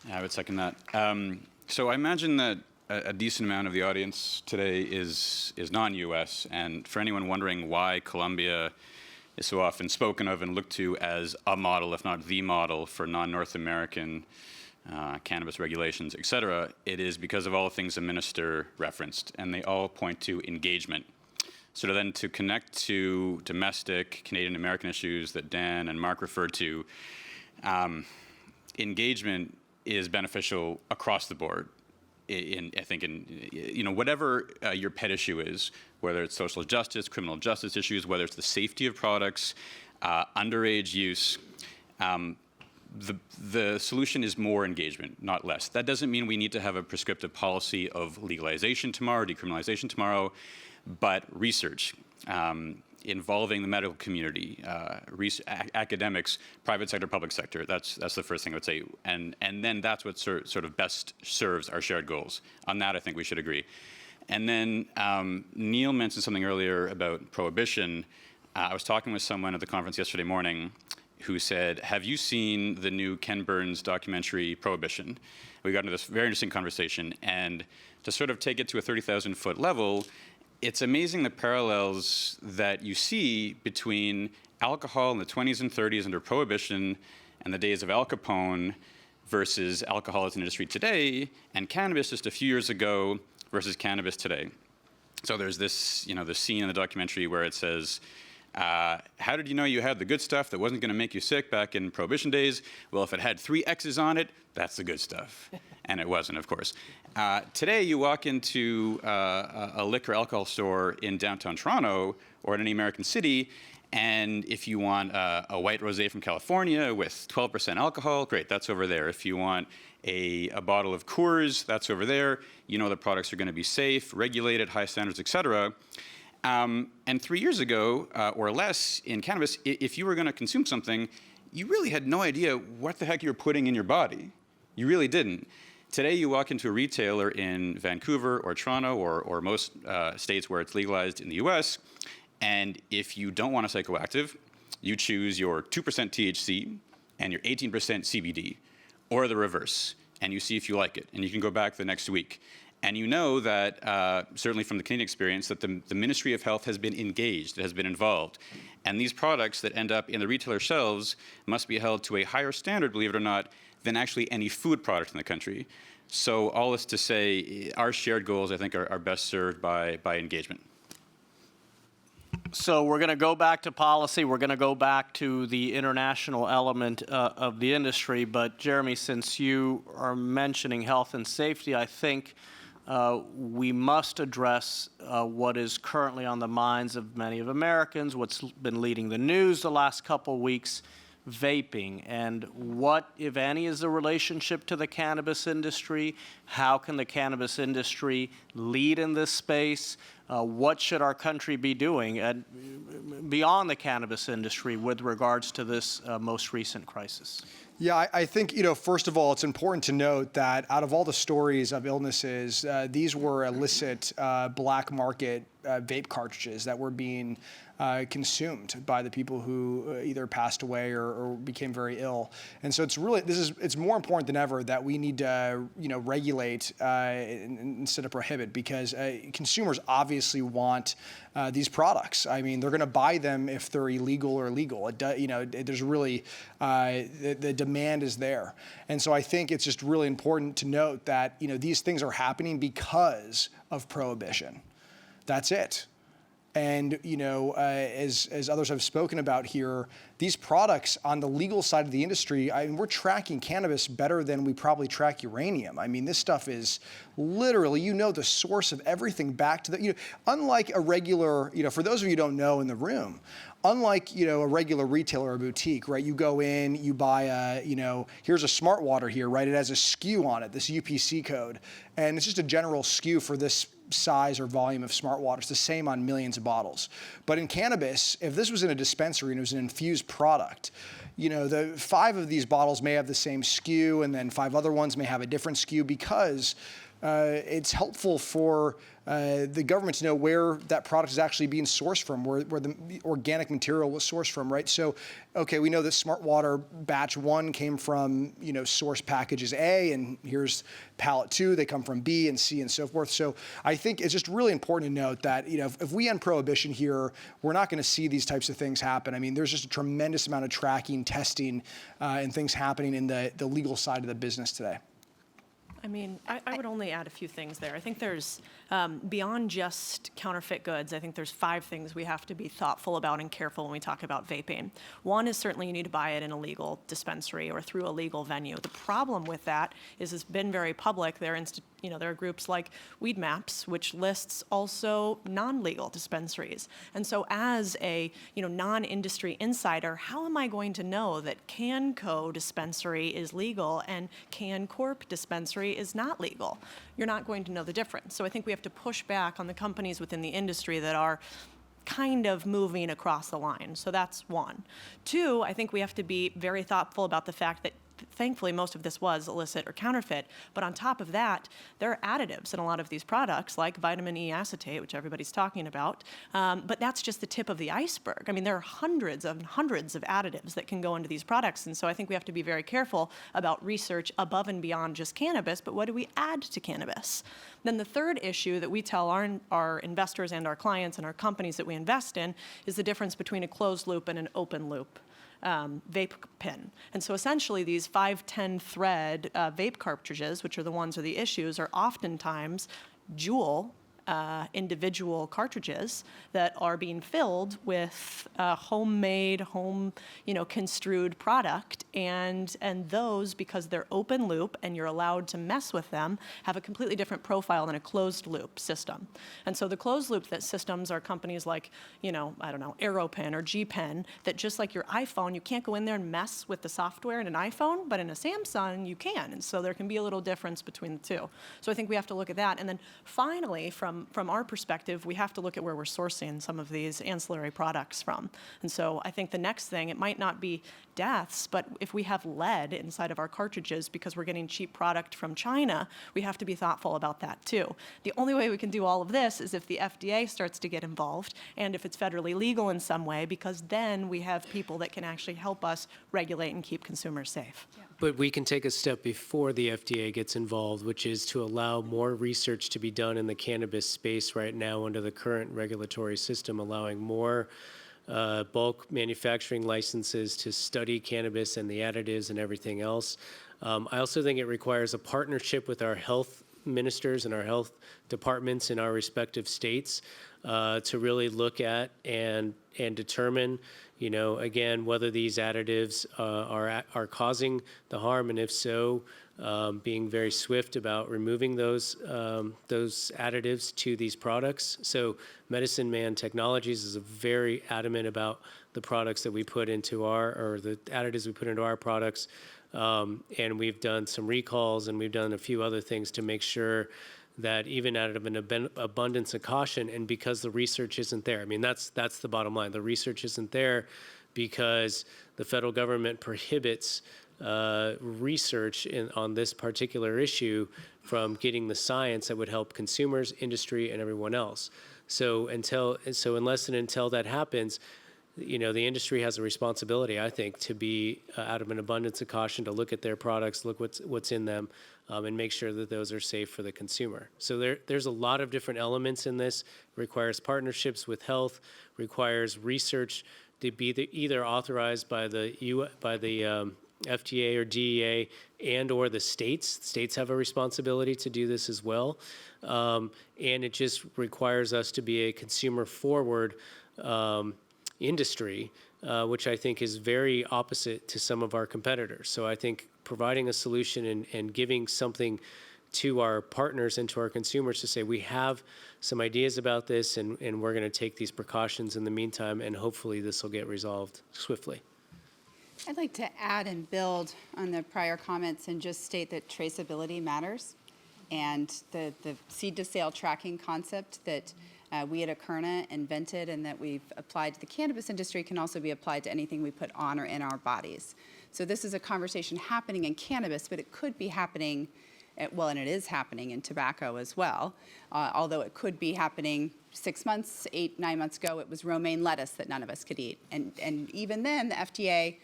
Yeah, I would second that. So I imagine that a decent amount of the audience today is non-U.S., and for anyone wondering why Colombia is so often spoken of and looked to as a model, if not the model, for non-North American cannabis regulations, et cetera, it is because of all the things the minister referenced, and they all point to engagement. So then to connect to domestic Canadian-American issues that Dan and Mark referred to, engagement is beneficial across the board. I think in whatever your pet issue is, whether it's social justice, criminal justice issues, whether it's the safety of products, underage use, the solution is more engagement, not less. That doesn't mean we need to have a prescriptive policy of legalization tomorrow, decriminalization tomorrow, but research involving the medical community, academics, private sector, public sector. That's the first thing I would say, and then that's what sort of best serves our shared goals. On that, I think we should agree. And then Neil mentioned something earlier about prohibition. I was talking with someone at the conference yesterday morning who said, "Have you seen the new Ken Burns documentary Prohibition?" We got into this very interesting conversation, and to sort of take it to a 30,000-foot level, it's amazing the parallels that you see between alcohol in the 20s and 30s under Prohibition and the days of Al Capone versus alcohol as an industry today, and cannabis just a few years ago versus cannabis today. So there's this, the scene in the documentary where it says, how did you know you had the good stuff that wasn't going to make you sick back in Prohibition days? Well, if it had 3 X's on it, that's the good stuff. And it wasn't, of course. Today, you walk into a liquor alcohol store in downtown Toronto or in any American city, and if you want a white rosé from California with 12% alcohol, great, that's over there. If you want a bottle of Coors, that's over there. You know the products are going to be safe, regulated, high standards, et cetera. And 3 years ago, or less, in cannabis, if you were going to consume something, you really had no idea what the heck you were putting in your body. You really didn't. Today, you walk into a retailer in Vancouver or Toronto or most states where it's legalized in the US, and if you don't want a psychoactive, you choose your 2% THC and your 18% CBD, or the reverse, and you see if you like it, and you can go back the next week. And you know that, certainly from the Canadian experience, that the Ministry of Health has been engaged, it has been involved. And these products that end up in the retailer shelves must be held to a higher standard, believe it or not, than actually any food product in the country. So all this to say, our shared goals, I think, are best served by engagement. So we're going to go back to policy. We're going to go back to the international element of the industry. But Jeremy, since you are mentioning health and safety, I think we must address what is currently on the minds of many of Americans, what's been leading the news the last couple weeks, vaping. And what, if any, is the relationship to the cannabis industry? How can the cannabis industry lead in this space? What should our country be doing beyond the cannabis industry with regards to this most recent crisis? Yeah, I think, first of all, it's important to note that out of all the stories of illnesses, these were illicit black market vape cartridges that were being consumed by the people who either passed away or became very ill. And so it's more important than ever that we need to, regulate instead of prohibit, because consumers obviously want these products. I mean, they're going to buy them if they're illegal or legal. There's really, the demand is there. And so I think it's just really important to note that, these things are happening because of prohibition. That's it. And, as others have spoken about here, these products on the legal side of the industry, we're tracking cannabis better than we probably track uranium. I mean, this stuff is literally, the source of everything back to the, unlike a regular, for those of you who don't know in the room, unlike, a regular retailer or boutique, right? You go in, you buy here's a smart water here, right? It has a SKU on it, this UPC code. And it's just a general SKU for this size or volume of smart water. It's the same on millions of bottles. But in cannabis, if this was in a dispensary and it was an infused product, the 5 of these bottles may have the same SKU, and then 5 other ones may have a different SKU, because it's helpful for the government to know where that product is actually being sourced from, where the organic material was sourced from, right? So, okay, we know that Smart Water batch 1 came from, source packages A, and here's pallet 2, they come from B and C and so forth. So I think it's just really important to note that, if we end prohibition here, we're not going to see these types of things happen. I mean, there's just a tremendous amount of tracking, testing, and things happening in the legal side of the business today. I mean, I would only add a few things there. I think there's, beyond just counterfeit goods, I think there's 5 things we have to be thoughtful about and careful when we talk about vaping. One is certainly you need to buy it in a legal dispensary or through a legal venue. The problem with that is it's been very public. There are groups like Weed Maps, which lists also non-legal dispensaries. And so as a non-industry insider, how am I going to know that CanCo dispensary is legal and CanCorp dispensary is not legal? You're not going to know the difference. So I think we have to push back on the companies within the industry that are kind of moving across the line. So that's 1. 2, I think we have to be very thoughtful about the fact that thankfully most of this was illicit or counterfeit, but on top of that, there are additives in a lot of these products, like vitamin E acetate, which everybody's talking about, but that's just the tip of the iceberg. I mean, there are hundreds and hundreds of additives that can go into these products, and so I think we have to be very careful about research above and beyond just cannabis, but what do we add to cannabis? Then the third issue that we tell our investors and our clients and our companies that we invest in is the difference between a closed loop and an open loop vape pen. And so essentially these 510 thread vape cartridges, which are the ones with the issues, are oftentimes dual individual cartridges that are being filled with homemade, construed product, and those, because they're open loop and you're allowed to mess with them, have a completely different profile than a closed loop system. And so the closed loop systems are companies like, AeroPen or G-Pen, that just like your iPhone, you can't go in there and mess with the software in an iPhone, but in a Samsung you can. And so there can be a little difference between the two. So I think we have to look at that. And then finally, from from our perspective, we have to look at where we're sourcing some of these ancillary products from. And so I think the next thing, it might not be deaths, but if we have lead inside of our cartridges because we're getting cheap product from China, we have to be thoughtful about that too. The only way we can do all of this is if the FDA starts to get involved and if it's federally legal in some way, because then we have people that can actually help us regulate and keep consumers safe. But we can take a step before the FDA gets involved, which is to allow more research to be done in the cannabis space right now under the current regulatory system, allowing more bulk manufacturing licenses to study cannabis and the additives and everything else. I also think it requires a partnership with our health ministers and our health departments in our respective states to really look at and determine, you know, again, whether these additives are causing the harm, and if so, being very swift about removing those additives to these products. So Medicine Man Technologies is very adamant about the products that we put into the additives we put into our products. And we've done some recalls and we've done a few other things to make sure that even out of an abundance of caution, and because the research isn't there, I mean, that's the bottom line. The research isn't there because the federal government prohibits research on this particular issue from getting the science that would help consumers, industry, and everyone else. So unless and until that happens, you know, the industry has a responsibility, I think, to be out of an abundance of caution, to look at their products, look what's in them, and make sure that those are safe for the consumer. So there's a lot of different elements in this. It requires partnerships with health, requires research to be either authorized by the FDA or DEA and or the states. States have a responsibility to do this as well. And it just requires us to be a consumer-forward industry, which I think is very opposite to some of our competitors. So I think providing a solution and giving something to our partners and to our consumers to say, we have some ideas about this and we're going to take these precautions in the meantime, and hopefully this will get resolved swiftly. I'd like to add and build on the prior comments and just state that traceability matters. And the seed to sale tracking concept that we at Akerna invented and that we've applied to the cannabis industry can also be applied to anything we put on or in our bodies. So this is a conversation happening in cannabis, but it could be happening, and it is happening in tobacco as well, although it could be happening 6 months, 8, 9 months ago. It was romaine lettuce that none of us could eat. And even then, the FDA,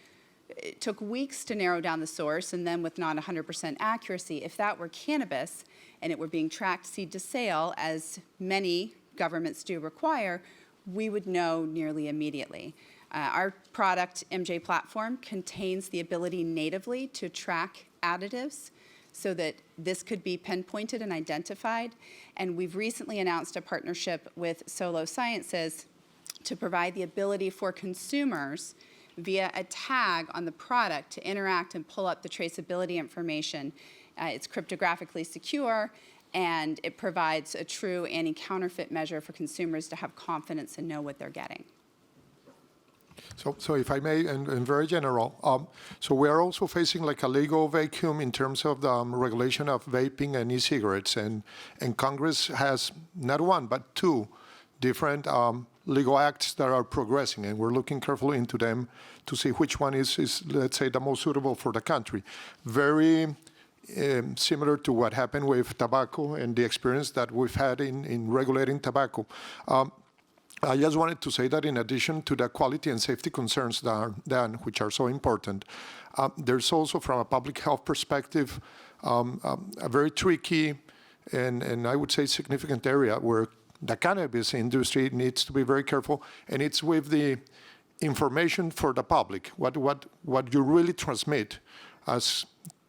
it took weeks to narrow down the source, and then with not 100% accuracy, if that were cannabis and it were being tracked seed to sale, as many governments do require, we would know nearly immediately. Our product, MJ Platform, contains the ability natively to track additives so that this could be pinpointed and identified. And we've recently announced a partnership with Solo Sciences to provide the ability for consumers via a tag on the product to interact and pull up the traceability information. It's cryptographically secure, and it provides a true anti-counterfeit measure for consumers to have confidence and know what they're getting. So if I may, and very general, so we are also facing like a legal vacuum in terms of the regulation of vaping and e-cigarettes, and Congress has not one, but 2 different legal acts that are progressing, and we're looking carefully into them to see which one is, let's say, the most suitable for the country. Very similar to what happened with tobacco and the experience that we've had in regulating tobacco. I just wanted to say that in addition to the quality and safety concerns that are done, which are so important, there's also, from a public health perspective, a very tricky and I would say significant area where the cannabis industry needs to be very careful, and it's with the information for the public, what you really transmit as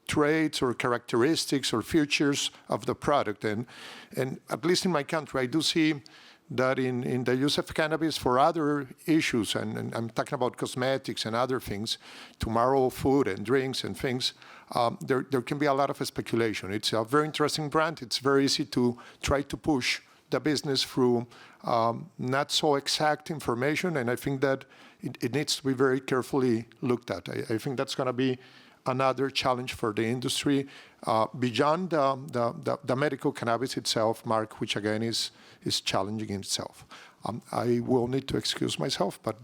traits or characteristics or features of the product. And at least in my country, I do see that in the use of cannabis for other issues, and I'm talking about cosmetics and other things, tomorrow food and drinks and things, there can be a lot of speculation. It's a very interesting brand. It's very easy to try to push the business through not so exact information, and I think that it needs to be very carefully looked at. I think that's going to be another challenge for the industry. Beyond the medical cannabis itself, Mark, which again is challenging in itself. I will need to excuse myself, but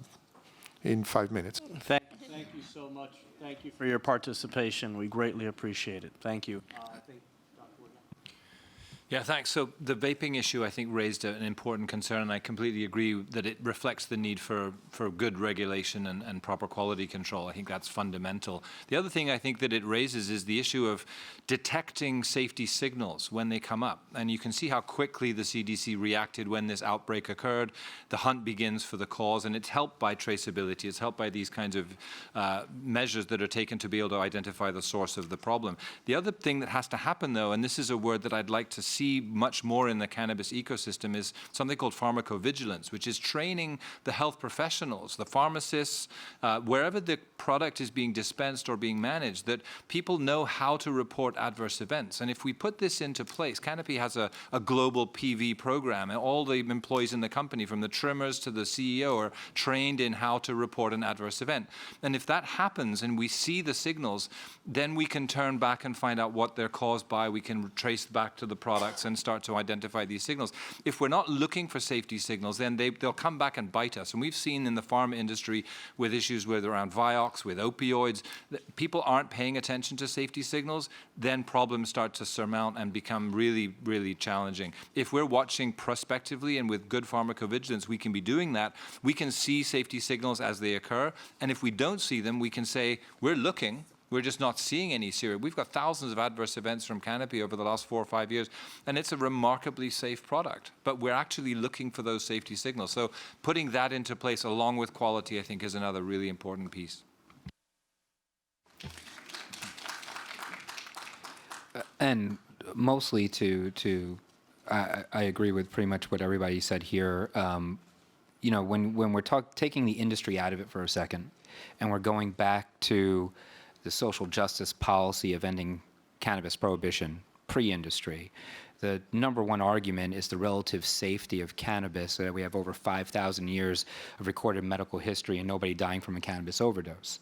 in 5 minutes. Thank you so much. Thank you for your participation. We greatly appreciate it. Thank you. Yeah, thanks. So the vaping issue, I think, raised an important concern, and I completely agree that it reflects the need for good regulation and proper quality control. I think that's fundamental. The other thing I think that it raises is the issue of detecting safety signals when they come up. And you can see how quickly the CDC reacted when this outbreak occurred. The hunt begins for the cause, and it's helped by traceability. It's helped by these kinds of measures that are taken to be able to identify the source of the problem. The other thing that has to happen, though, and this is a word that I'd like to see much more in the cannabis ecosystem, is something called pharmacovigilance, which is training the health professionals, the pharmacists, wherever the product is being dispensed or being managed, that people know how to report adverse events. And if we put this into place, Canopy has a global PV program, and all the employees in the company, from the trimmers to the CEO, are trained in how to report an adverse event. And if that happens and we see the signals, then we can turn back and find out what they're caused by. We can trace back to the products and start to identify these signals. If we're not looking for safety signals, then they'll come back and bite us. And we've seen in the pharma industry with issues around Vioxx, with opioids, that people aren't paying attention to safety signals, then problems start to surmount and become really, really challenging. If we're watching prospectively and with good pharmacovigilance, we can be doing that. We can see safety signals as they occur. And if we don't see them, we can say, we're looking, we're just not seeing any serious. We've got thousands of adverse events from Canopy over the last 4 or 5 years, and it's a remarkably safe product. But we're actually looking for those safety signals. So putting that into place along with quality, I think, is another really important piece. And mostly I agree with pretty much what everybody said here. You know, when we're taking the industry out of it for a second, and we're going back to the social justice policy of ending cannabis prohibition pre-industry, the number one argument is the relative safety of cannabis, that we have over 5,000 years of recorded medical history and nobody dying from a cannabis overdose.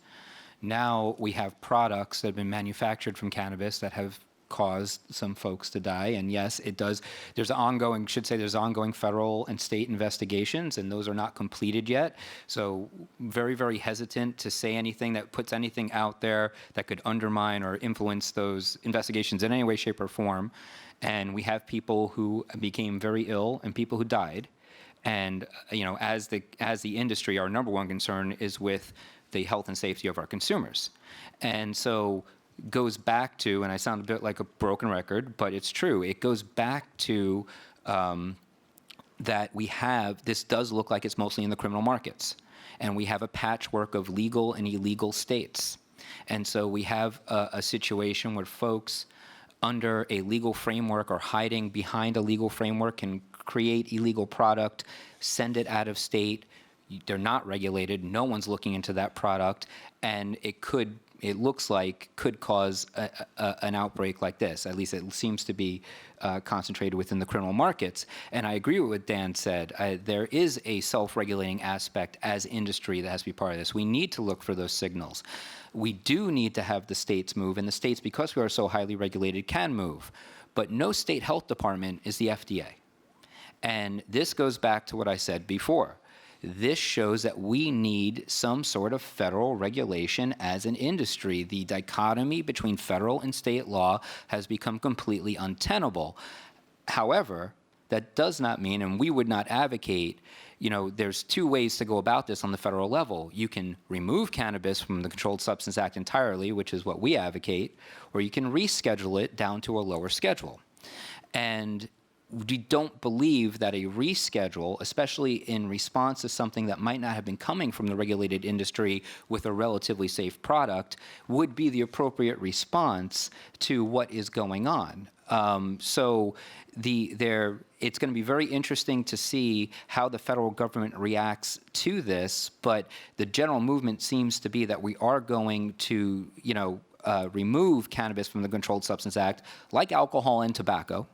Now we have products that have been manufactured from cannabis that have caused some folks to die, and yes, it does. There's ongoing federal and state investigations, and those are not completed yet. So very, very hesitant to say anything that puts anything out there that could undermine or influence those investigations in any way, shape, or form. And we have people who became very ill and people who died. And you know, as the industry, our number one concern is with the health and safety of our consumers. And so goes back to, and I sound a bit like a broken record, but it's true. It goes back to that we have, this does look like it's mostly in the criminal markets. And we have a patchwork of legal and illegal states. And so we have a situation where folks under a legal framework or hiding behind a legal framework can create illegal product, send it out of state. They're not regulated. No one's looking into that product. And it looks like could cause an outbreak like this. At least it seems to be concentrated within the criminal markets. And I agree with what Dan said. There is a self-regulating aspect as industry that has to be part of this. We need to look for those signals. We do need to have the states move, and the states, because we are so highly regulated, can move. But no state health department is the FDA. And this goes back to what I said before. This shows that we need some sort of federal regulation as an industry. The dichotomy between federal and state law has become completely untenable. However, that does not mean, and we would not advocate, you know, there's two ways to go about this on the federal level. You can remove cannabis from the Controlled Substance Act entirely, which is what we advocate, or you can reschedule it down to a lower schedule. And we don't believe that a reschedule, especially in response to something that might not have been coming from the regulated industry with a relatively safe product, would be the appropriate response to what is going on. So it's going to be very interesting to see how the federal government reacts to this, but the general movement seems to be that we are going to, you know, remove cannabis from the Controlled Substance Act, like alcohol and tobacco.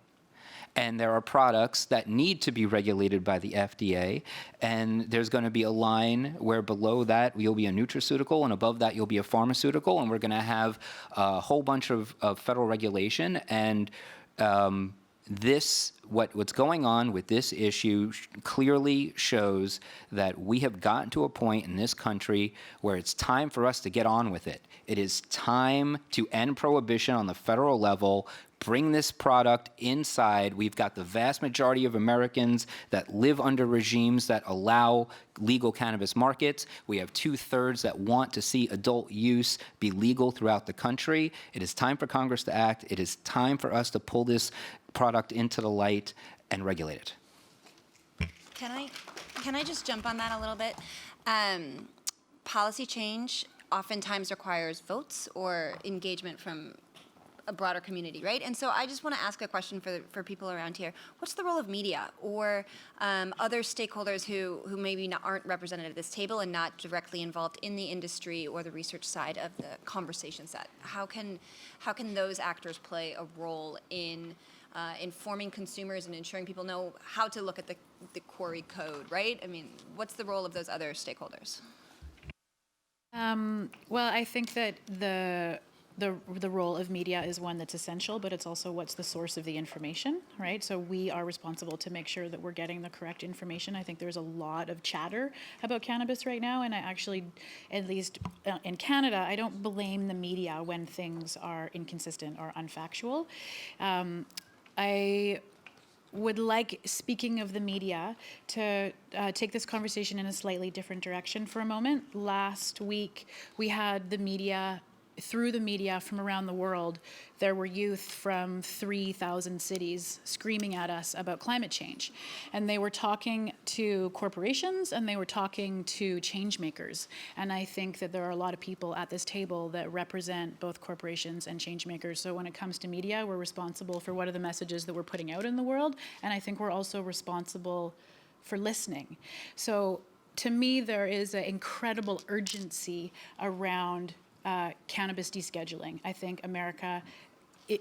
And there are products that need to be regulated by the FDA, and there's going to be a line where below that you'll be a nutraceutical, and above that you'll be a pharmaceutical, and we're going to have a whole bunch of federal regulation. And what's going on with this issue clearly shows that we have gotten to a point in this country where it's time for us to get on with it. It is time to end prohibition on the federal level, bring this product inside. We've got the vast majority of Americans that live under regimes that allow legal cannabis markets. We have 2/3 that want to see adult use be legal throughout the country. It is time for Congress to act. It is time for us to pull this product into the light and regulate it. Can I just jump on that a little bit? Policy change oftentimes requires votes or engagement from a broader community, right? And so I just want to ask a question for people around here. What's the role of media or other stakeholders who maybe aren't represented at this table and not directly involved in the industry or the research side of the conversation set? How can those actors play a role in informing consumers and ensuring people know how to look at the quarry code, right? I mean, what's the role of those other stakeholders? Well, I think that the role of media is one that's essential, but it's also what's the source of the information, right? So we are responsible to make sure that we're getting the correct information. I think there's a lot of chatter about cannabis right now, and I actually, at least in Canada, I don't blame the media when things are inconsistent or unfactual. I would like, speaking of the media, to take this conversation in a slightly different direction for a moment. Last week, we had the media, through the media from around the world, there were youth from 3,000 cities screaming at us about climate change. And they were talking to corporations and they were talking to change makers. And I think that there are a lot of people at this table that represent both corporations and change makers. So when it comes to media, we're responsible for what are the messages that we're putting out in the world. And I think we're also responsible for listening. So to me, there is an incredible urgency around cannabis descheduling. I think America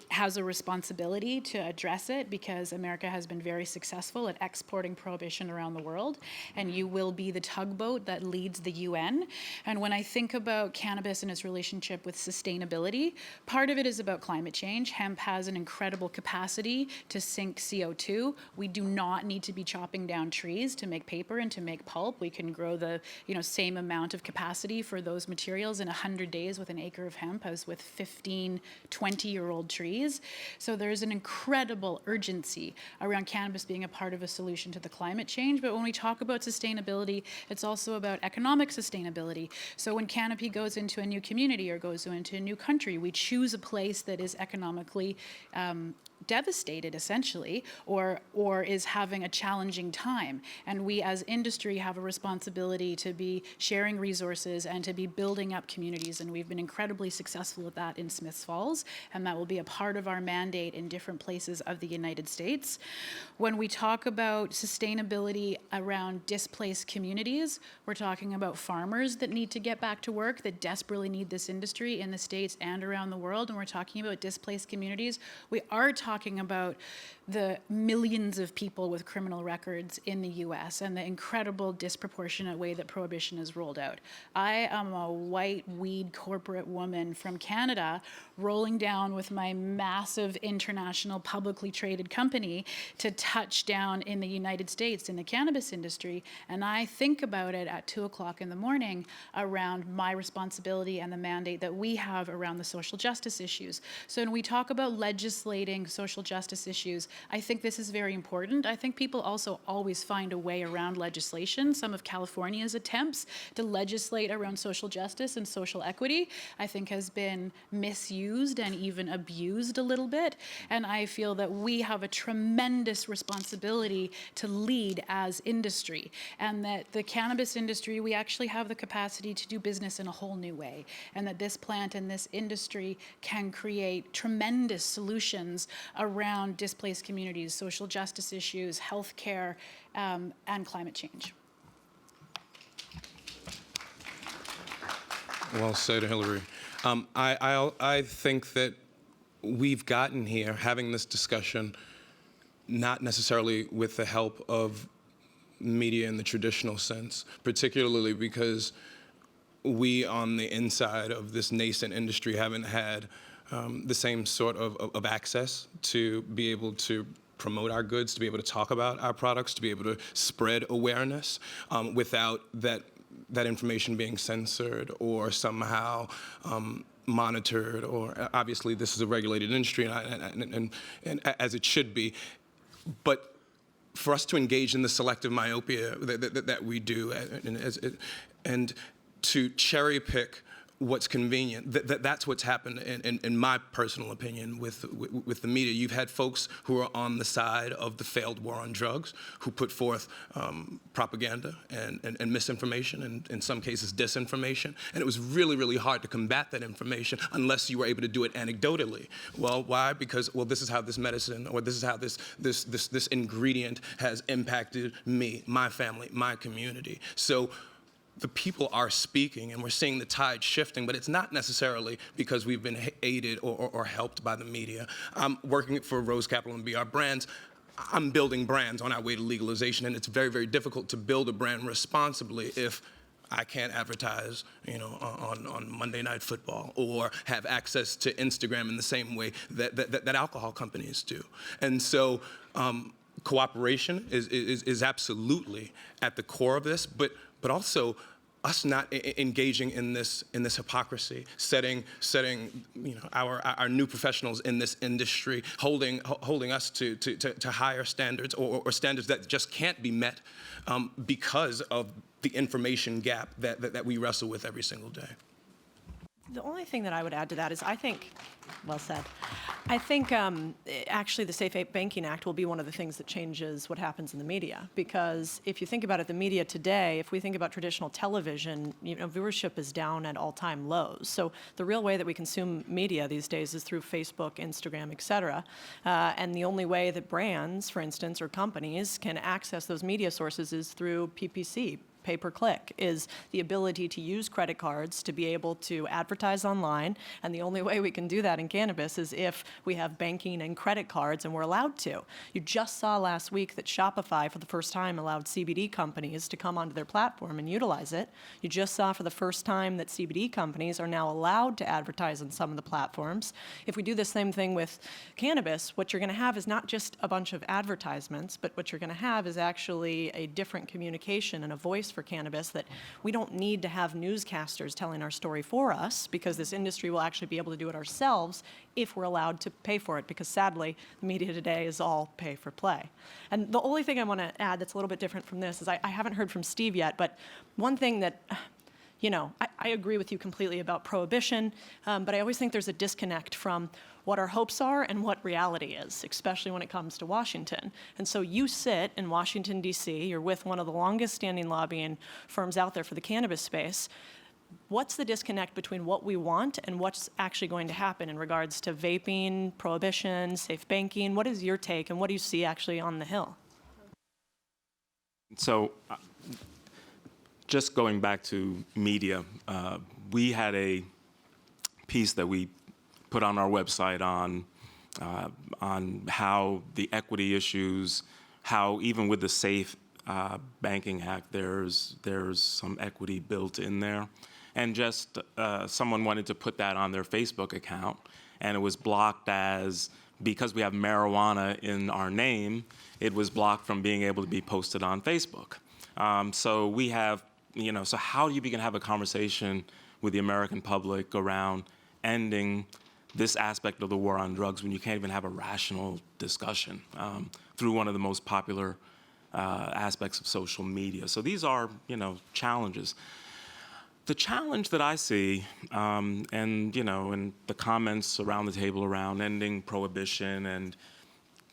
has a responsibility to address it because America has been very successful at exporting prohibition around the world, and you will be the tugboat that leads the UN. And when I think about cannabis and its relationship with sustainability, part of it is about climate change. Hemp has an incredible capacity to sink CO2. We do not need to be chopping down trees to make paper and to make pulp. We can grow the same amount of capacity for those materials in 100 days with an acre of hemp as with 15, 20-year-old trees. So there's an incredible urgency around cannabis being a part of a solution to the climate change. But when we talk about sustainability, it's also about economic sustainability. So when Canopy goes into a new community or goes into a new country, we choose a place that is economically devastated, essentially, or is having a challenging time. And we as industry have a responsibility to be sharing resources and to be building up communities. And we've been incredibly successful at that in Smiths Falls, and that will be a part of our mandate in different places of the United States. When we talk about sustainability around displaced communities, we're talking about farmers that need to get back to work, that desperately need this industry in the States and around the world. And we're talking about displaced communities. We are talking about the millions of people with criminal records in the US and the incredible disproportionate way that prohibition is rolled out. I am a white weed corporate woman from Canada rolling down with my massive international publicly traded company to touch down in the United States in the cannabis industry. And I think about it at 2 o'clock in the morning around my responsibility and the mandate that we have around the social justice issues. So when we talk about legislating social justice issues, I think this is very important. I think people also always find a way around legislation. Some of California's attempts to legislate around social justice and social equity, I think, has been misused and even abused a little bit. And I feel that we have a tremendous responsibility to lead as industry, and that the cannabis industry, we actually have the capacity to do business in a whole new way, and that this plant and this industry can create tremendous solutions around displaced communities, social justice issues, healthcare, and climate change. Well said, Hillary. I think that we've gotten here, having this discussion, not necessarily with the help of media in the traditional sense, particularly because we on the inside of this nascent industry haven't had the same sort of access to be able to promote our goods, to be able to talk about our products, to be able to spread awareness without that information being censored or somehow monitored. Or obviously, this is a regulated industry, and as it should be. But for us to engage in the selective myopia that we do, and to cherry pick what's convenient, that's what's happened in my personal opinion with the media. You've had folks who are on the side of the failed war on drugs, who put forth propaganda and misinformation, and in some cases disinformation, and it was really, really hard to combat that information unless you were able to do it anecdotally. Well, why? Because, well, this is how this medicine, or this is how this ingredient has impacted me, my family, my community. So the people are speaking, and we're seeing the tide shifting, but it's not necessarily because we've been aided or helped by the media. I'm working for Rose Capital and BR Brands. I'm building brands on our way to legalization, and it's very, very difficult to build a brand responsibly if I can't advertise, on Monday Night Football, or have access to Instagram in the same way that alcohol companies do. And so cooperation is absolutely at the core of this, but also us not engaging in this hypocrisy, setting our new professionals in this industry, holding us to higher standards, or standards that just can't be met because of the information gap that we wrestle with every single day. The only thing that I would add to that is well said. I think actually the Safe Banking Act will be one of the things that changes what happens in the media. Because if you think about it, the media today, if we think about traditional television, viewership is down at all-time lows. So the real way that we consume media these days is through Facebook, Instagram, et cetera. And the only way that brands, for instance, or companies can access those media sources is through PPC, pay-per-click, is the ability to use credit cards to be able to advertise online. And the only way we can do that in cannabis is if we have banking and credit cards, and we're allowed to. You just saw last week that Shopify, for the first time, allowed CBD companies to come onto their platform and utilize it. You just saw for the first time that CBD companies are now allowed to advertise on some of the platforms. If we do the same thing with cannabis, what you're going to have is not just a bunch of advertisements, but what you're going to have is actually a different communication and a voice for cannabis, that we don't need to have newscasters telling our story for us, because this industry will actually be able to do it ourselves if we're allowed to pay for it, because sadly, the media today is all pay for play. And the only thing I want to add that's a little bit different from this is I haven't heard from Steve yet, but one thing that I agree with you completely about prohibition, but I always think there's a disconnect from what our hopes are and what reality is, especially when it comes to Washington. And so you sit in Washington, D.C., you're with one of the longest standing lobbying firms out there for the cannabis space. What's the disconnect between what we want and what's actually going to happen in regards to vaping, prohibition, safe banking? What is your take, and what do you see actually on the Hill? So just going back to media, we had a piece that we put on our website on how the equity issues, how even with the Safe Banking Act, there's some equity built in there. And just someone wanted to put that on their Facebook account, and it was blocked because we have marijuana in our name, it was blocked from being able to be posted on Facebook. So we have, so how do you begin to have a conversation with the American public around ending this aspect of the war on drugs when you can't even have a rational discussion through one of the most popular aspects of social media? So these are, challenges. The challenge that I see, and in the comments around the table around ending prohibition, and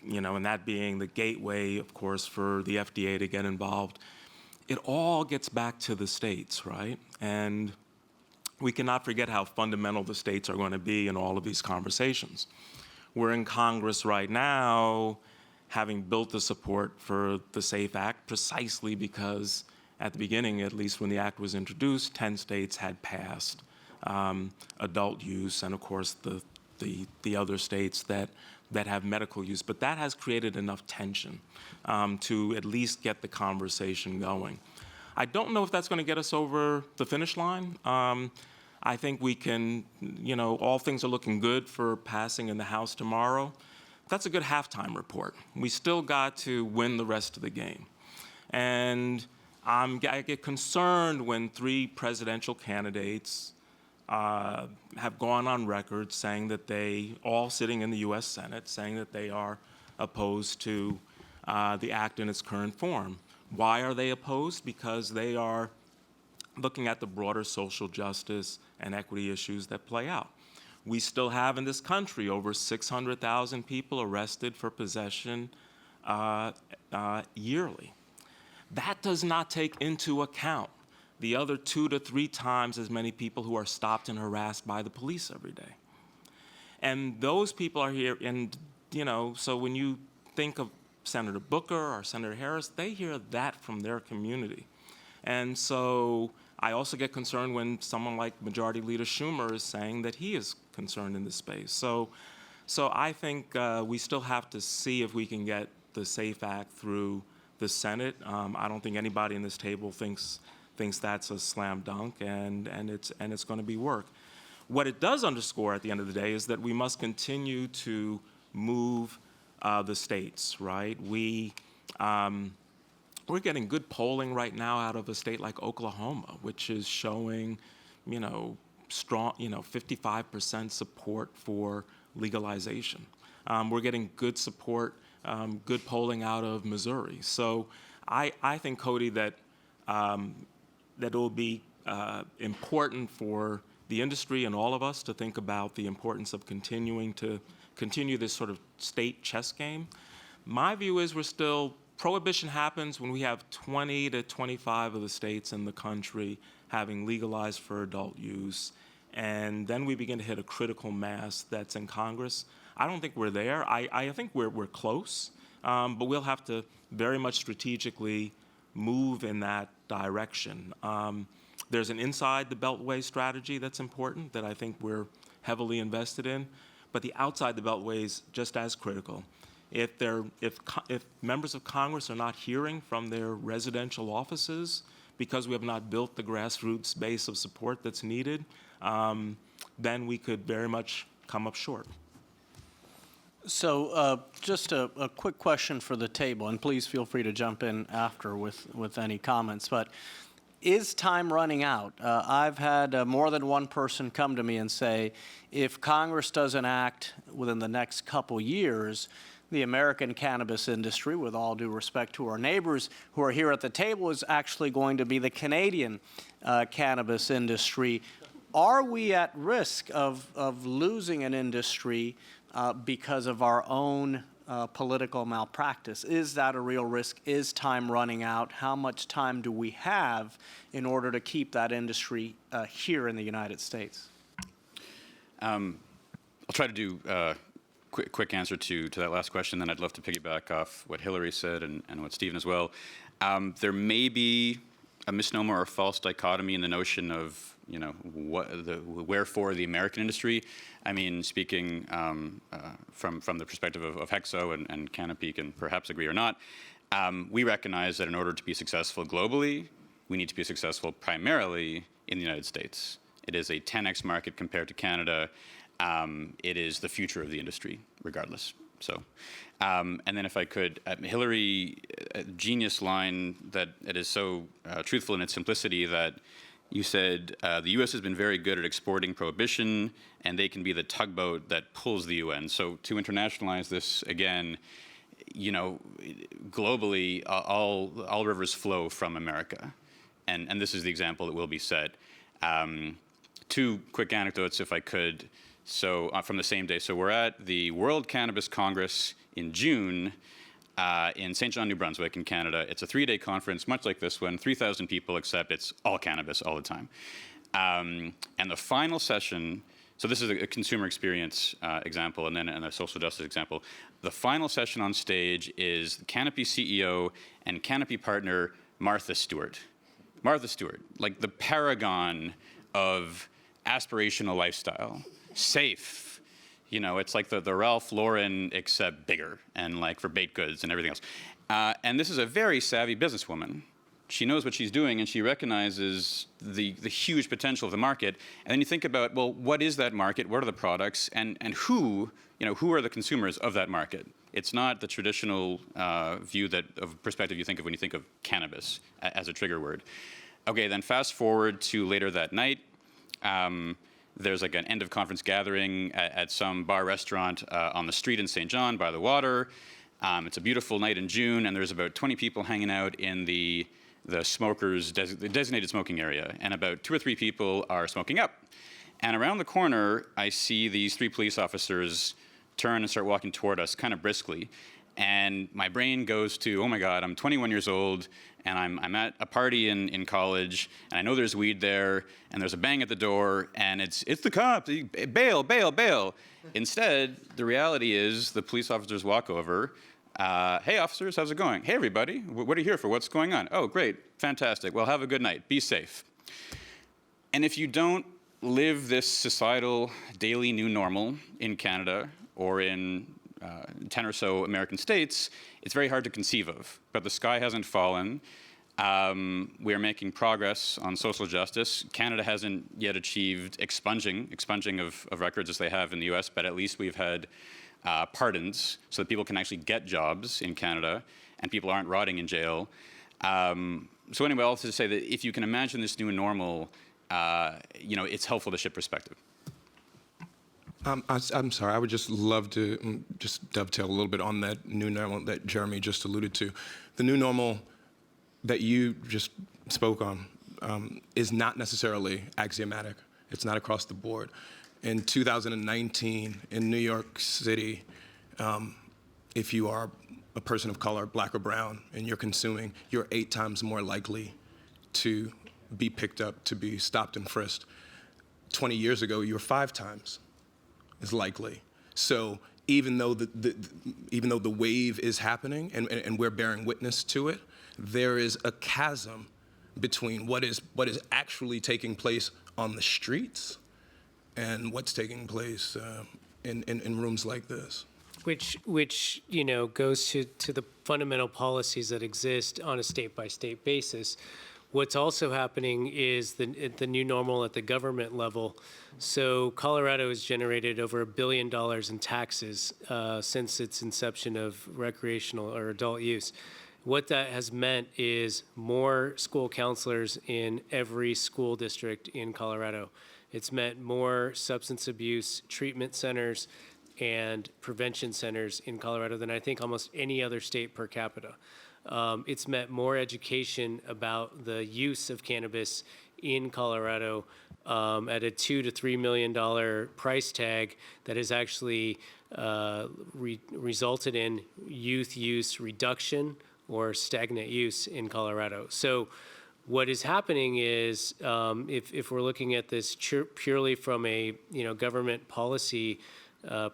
and that being the gateway, of course, for the FDA to get involved, it all gets back to the states, right? And we cannot forget how fundamental the states are going to be in all of these conversations. We're in Congress right now, having built the support for the SAFE Act precisely because at the beginning, at least when the act was introduced, 10 states had passed adult use, and of course the the other states that have medical use. But that has created enough tension to at least get the conversation going. I don't know if that's going to get us over the finish line. I think we can, all things are looking good for passing in the House tomorrow. That's a good halftime report. We still got to win the rest of the game. And I get concerned when 3 presidential candidates have gone on record saying that they, all sitting in the U.S. Senate, saying that they are opposed to the act in its current form. Why are they opposed? Because they are looking at the broader social justice and equity issues that play out. We still have in this country over 600,000 people arrested for possession yearly. That does not take into account the other 2 to 3 times as many people who are stopped and harassed by the police every day. And those people are here, and so when you think of Senator Booker or Senator Harris, they hear that from their community. And so I also get concerned when someone like Majority Leader Schumer is saying that he is concerned in this space. So I think we still have to see if we can get the SAFE Act through the Senate. I don't think anybody in this table thinks that's a slam dunk, and it's going to be work. What it does underscore at the end of the day is that we must continue to move the states, right? We're getting good polling right now out of a state like Oklahoma, which is showing, strong, 55% support for legalization. We're getting good support, good polling out of Missouri. So I think, Cody, that it will be important for the industry and all of us to think about the importance of continue this sort of state chess game. My view is prohibition happens when we have 20 to 25 of the states in the country having legalized for adult use, and then we begin to hit a critical mass that's in Congress. I don't think we're there. I think we're close, but we'll have to very much strategically move in that direction. There's an inside the Beltway strategy that's important that I think we're heavily invested in, but the outside the Beltway is just as critical. If members of Congress are not hearing from their residential offices because we have not built the grassroots base of support that's needed, then we could very much come up short. So just a quick question for the table, and please feel free to jump in after with any comments, but is time running out? I've had more than one person come to me and say, if Congress doesn't act within the next couple years, the American cannabis industry, with all due respect to our neighbors who are here at the table, is actually going to be the Canadian cannabis industry. Are we at risk of losing an industry because of our own political malpractice? Is that a real risk? Is time running out? How much time do we have in order to keep that industry here in the United States? I'll try to do quick answer to that last question, then I'd love to piggyback off what Hillary said and what Stephen as well. There may be a misnomer or a false dichotomy in the notion of wherefore the American industry. I mean, speaking from the perspective of HEXO and Canopy can perhaps agree or not, we recognize that in order to be successful globally, we need to be successful primarily in the United States. It is a 10x market compared to Canada. It is the future of the industry, regardless. So, and then if I could, Hillary, a genius line that it is so truthful in its simplicity that you said the U.S. has been very good at exporting prohibition, and they can be the tugboat that pulls the UN. So to internationalize this again, globally, all rivers flow from America, and this is the example that will be set. 2 quick anecdotes, if I could. So from the same day, so we're at the World Cannabis Congress in June in St. John, New Brunswick in Canada. It's a 3-day conference, much like this one, 3,000 people, except it's all cannabis all the time. And the final session, so this is a consumer experience example and then a social justice example. The final session on stage is the Canopy CEO and Canopy partner, Martha Stewart. Martha Stewart, like the paragon of aspirational lifestyle. Safe, You know, it's like the Ralph Lauren, except bigger, and like for baked goods and everything else. And this is a very savvy businesswoman. She knows what she's doing, and she recognizes the huge potential of the market. And then you think about, well, what is that market? What are the products? And who are the consumers of that market? It's not the traditional perspective you think of when you think of cannabis as a trigger word. Okay, then fast forward to later that night. There's like an end of conference gathering at some bar restaurant on the street in St. John by the water. It's a beautiful night in June, and there's about 20 people hanging out in the designated smoking area, and about 2 or 3 people are smoking up. And around the corner, I see these 3 police officers turn and start walking toward us kind of briskly. And my brain goes to, oh my God, I'm 21 years old, and I'm at a party in college, and I know there's weed there, and there's a bang at the door, and it's the cops, bail, bail, bail. Instead, the reality is the police officers walk over. Hey, officers, how's it going? Hey, everybody, what are you here for? What's going on? Oh, great, fantastic. Well, have a good night. Be safe. And if you don't live this societal daily new normal in Canada or in 10 or so American states, it's very hard to conceive of. But the sky hasn't fallen. We are making progress on social justice. Canada hasn't yet achieved expunging of records as they have in the US, but at least we've had pardons so that people can actually get jobs in Canada and people aren't rotting in jail. So anyway, all to say that if you can imagine this new normal, it's helpful to shift perspective. I'm sorry, I would just love to just dovetail a little bit on that new normal that Jeremy just alluded to. The new normal that you just spoke on is not necessarily axiomatic. It's not across the board. In 2019, in New York City, if you are a person of color, black or brown, and you're consuming, you're 8 times more likely to be picked up, to be stopped and frisked. 20 years ago, you were 5 times as likely. So even though the wave is happening and we're bearing witness to it, there is a chasm between what is actually taking place on the streets and what's taking place in rooms like this. Which goes to the fundamental policies that exist on a state-by-state basis. What's also happening is the new normal at the government level. So Colorado has generated over $1 billion in taxes since its inception of recreational or adult use. What that has meant is more school counselors in every school district in Colorado. It's meant more substance abuse treatment centers and prevention centers in Colorado than I think almost any other state per capita. It's meant more education about the use of cannabis in Colorado at a $2 to $3 million price tag that has actually resulted in youth use reduction or stagnant use in Colorado. So what is happening is if we're looking at this purely from a government policy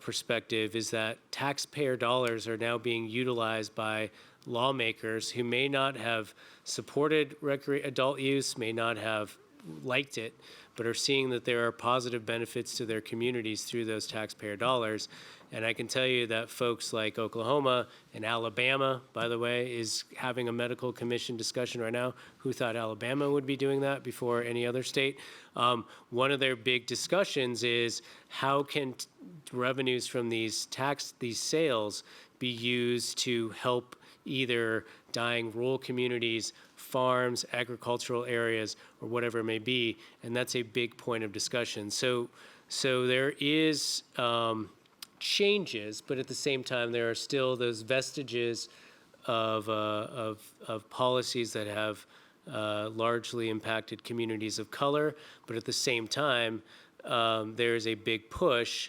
perspective, is that taxpayer dollars are now being utilized by lawmakers who may not have supported adult use, may not have liked it, but are seeing that there are positive benefits to their communities through those taxpayer dollars. And I can tell you that folks like Oklahoma and Alabama, by the way, is having a medical commission discussion right now. Who thought Alabama would be doing that before any other state? One of their big discussions is how can revenues from these sales be used to help either dying rural communities, farms, agricultural areas, or whatever it may be, and that's a big point of discussion. So there is changes, but at the same time, there are still those vestiges of policies that have largely impacted communities of color, but at the same time, there is a big push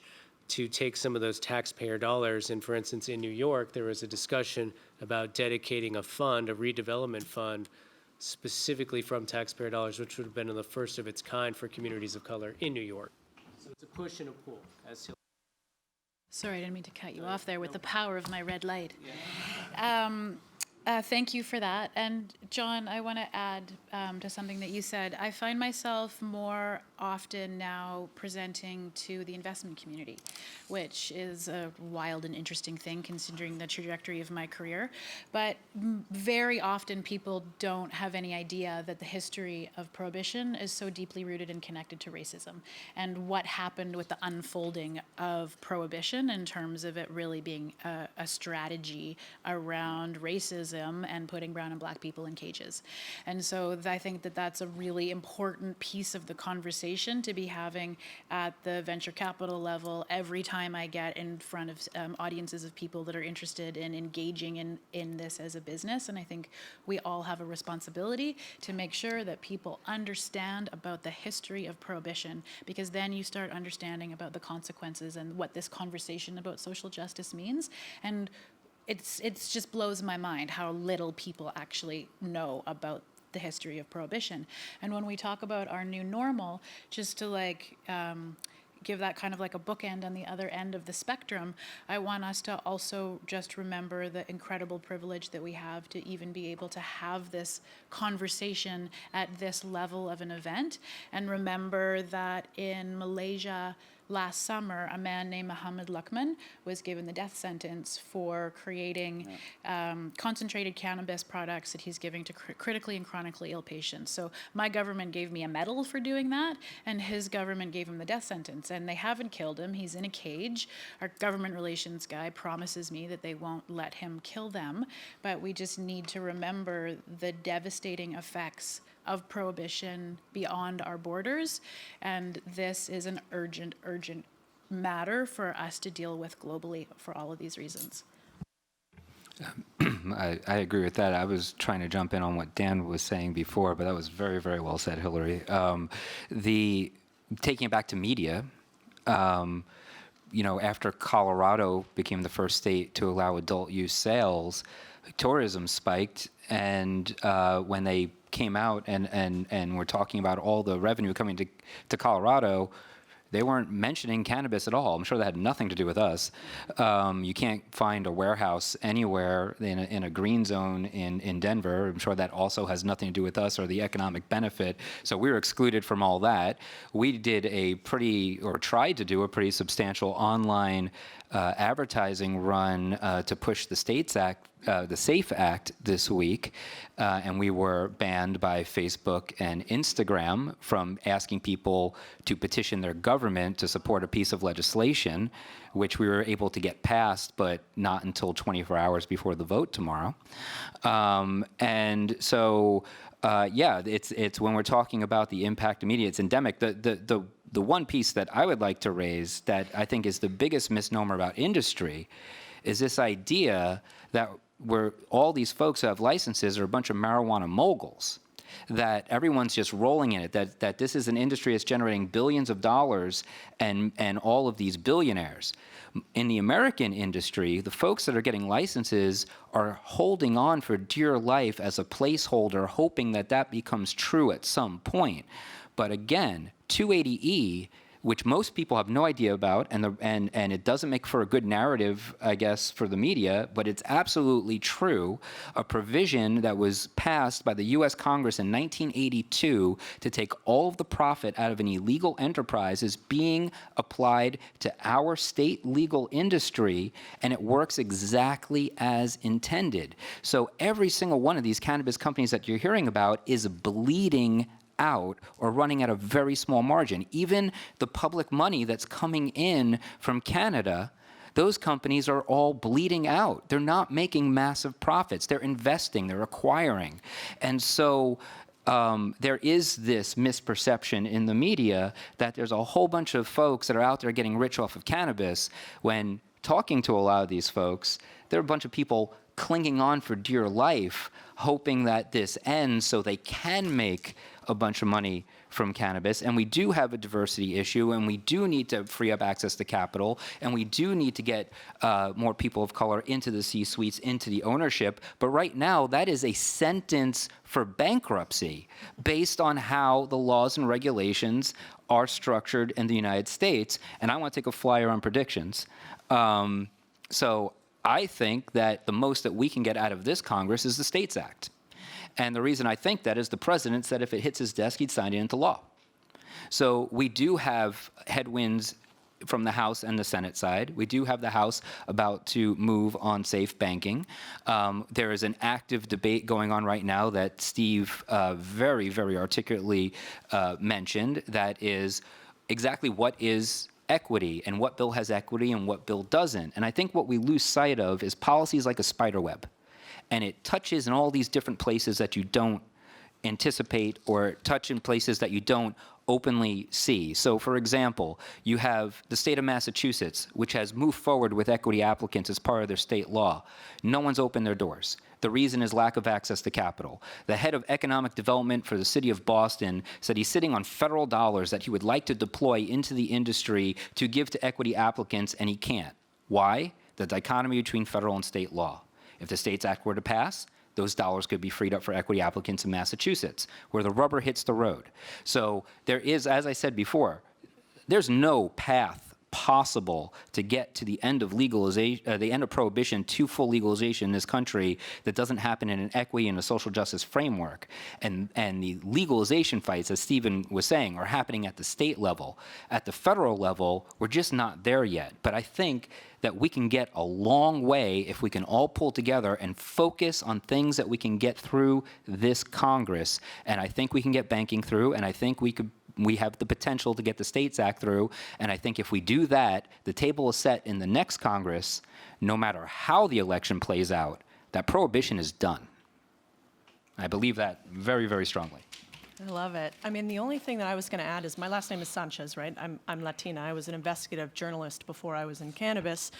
to take some of those taxpayer dollars. And for instance, in New York, there was a discussion about dedicating a fund, a redevelopment fund, specifically from taxpayer dollars, which would have been the first of its kind for communities of color in New York. So it's a push and a pull. Sorry, I didn't mean to cut you off there with the power of my red light. Thank you for that. And John, I want to add to something that you said. I find myself more often now presenting to the investment community, which is a wild and interesting thing considering the trajectory of my career. But very often people don't have any idea that the history of prohibition is so deeply rooted and connected to racism, and what happened with the unfolding of prohibition in terms of it really being a strategy around racism and putting brown and black people in cages. And so I think that that's a really important piece of the conversation to be having at the venture capital level every time I get in front of audiences of people that are interested in engaging in this as a business. And I think we all have a responsibility to make sure that people understand about the history of prohibition, because then you start understanding about the consequences and what this conversation about social justice means. And it's just blows my mind how little people actually know about the history of prohibition. And when we talk about our new normal, just to give that kind of like a bookend on the other end of the spectrum, I want us to also just remember the incredible privilege that we have to even be able to have this conversation at this level of an event. And remember that in Malaysia, last summer, a man named Muhammad Luqman was given the death sentence for creating concentrated cannabis products that he's giving to critically and chronically ill patients. So my government gave me a medal for doing that, and his government gave him the death sentence. And they haven't killed him. He's in a cage. Our government relations guy promises me that they won't let him kill them. But we just need to remember the devastating effects of prohibition beyond our borders. And this is an urgent matter for us to deal with globally for all of these reasons. I agree with that. I was trying to jump in on what Dan was saying before, but that was very, very well said, Hillary. Taking it back to media, after Colorado became the first state to allow adult use sales, tourism spiked, and when they came out and were talking about all the revenue coming to Colorado, they weren't mentioning cannabis at all. I'm sure that had nothing to do with us. You can't find a warehouse anywhere in a green zone in Denver. I'm sure that also has nothing to do with us or the economic benefit. So we were excluded from all that. We did tried to do a pretty substantial online advertising run to push the SAFE Act this week, and we were banned by Facebook and Instagram from asking people to petition their government to support a piece of legislation, which we were able to get passed, but not until 24 hours before the vote tomorrow. And so, it's when we're talking about the impact of media, it's endemic. The one piece that I would like to raise that I think is the biggest misnomer about industry is this idea that all these folks who have licenses are a bunch of marijuana moguls, that everyone's just rolling in it, that this is an industry that's generating billions of dollars and all of these billionaires. In the American industry, the folks that are getting licenses are holding on for dear life as a placeholder, hoping that becomes true at some point. But again, 280E, which most people have no idea about, and it doesn't make for a good narrative, I guess, for the media, but it's absolutely true, a provision that was passed by the U.S. Congress in 1982 to take all of the profit out of an illegal enterprise is being applied to our state legal industry, and it works exactly as intended. So every single one of these cannabis companies that you're hearing about is bleeding out or running at a very small margin. Even the public money that's coming in from Canada, those companies are all bleeding out. They're not making massive profits. They're investing, they're acquiring. And so there is this misperception in the media that there's a whole bunch of folks that are out there getting rich off of cannabis. When talking to a lot of these folks, there are a bunch of people clinging on for dear life, hoping that this ends so they can make a bunch of money from cannabis. And we do have a diversity issue, and we do need to free up access to capital, and we do need to get more people of color into the C-suites, into the ownership. But right now, that is a sentence for bankruptcy based on how the laws and regulations are structured in the United States. And I want to take a flyer on predictions. So I think that the most that we can get out of this Congress is the States Act. And the reason I think that is the president said if it hits his desk, he'd sign it into law. So we do have headwinds from the House and the Senate side. We do have the House about to move on safe banking. There is an active debate going on right now that Steve very, very articulately mentioned, that is exactly what is equity and what bill has equity and what bill doesn't. And I think what we lose sight of is policy is like a spider web, and it touches in all these different places that you don't anticipate, or touch in places that you don't openly see. So for example, you have the state of Massachusetts, which has moved forward with equity applicants as part of their state law. No one's opened their doors. The reason is lack of access to capital. The head of economic development for the city of Boston said he's sitting on federal dollars that he would like to deploy into the industry to give to equity applicants, and he can't. Why? The dichotomy between federal and state law. If the States Act were to pass, those dollars could be freed up for equity applicants in Massachusetts, where the rubber hits the road. So there is, as I said before, there's no path possible to get to the end of legalization, the end of prohibition to full legalization in this country that doesn't happen in an equity and a social justice framework. And the legalization fights, as Stephen was saying, are happening at the state level. At the federal level, we're just not there yet. But I think that we can get a long way if we can all pull together and focus on things that we can get through this Congress. And I think we can get banking through, and I think we have the potential to get the States Act through. And I think if we do that, the table is set in the next Congress, no matter how the election plays out, that prohibition is done. I believe that very, very strongly. I love it. I mean, the only thing that I was going to add is my last name is Sanchez, right? I'm Latina. I was an investigative journalist before I was in cannabis,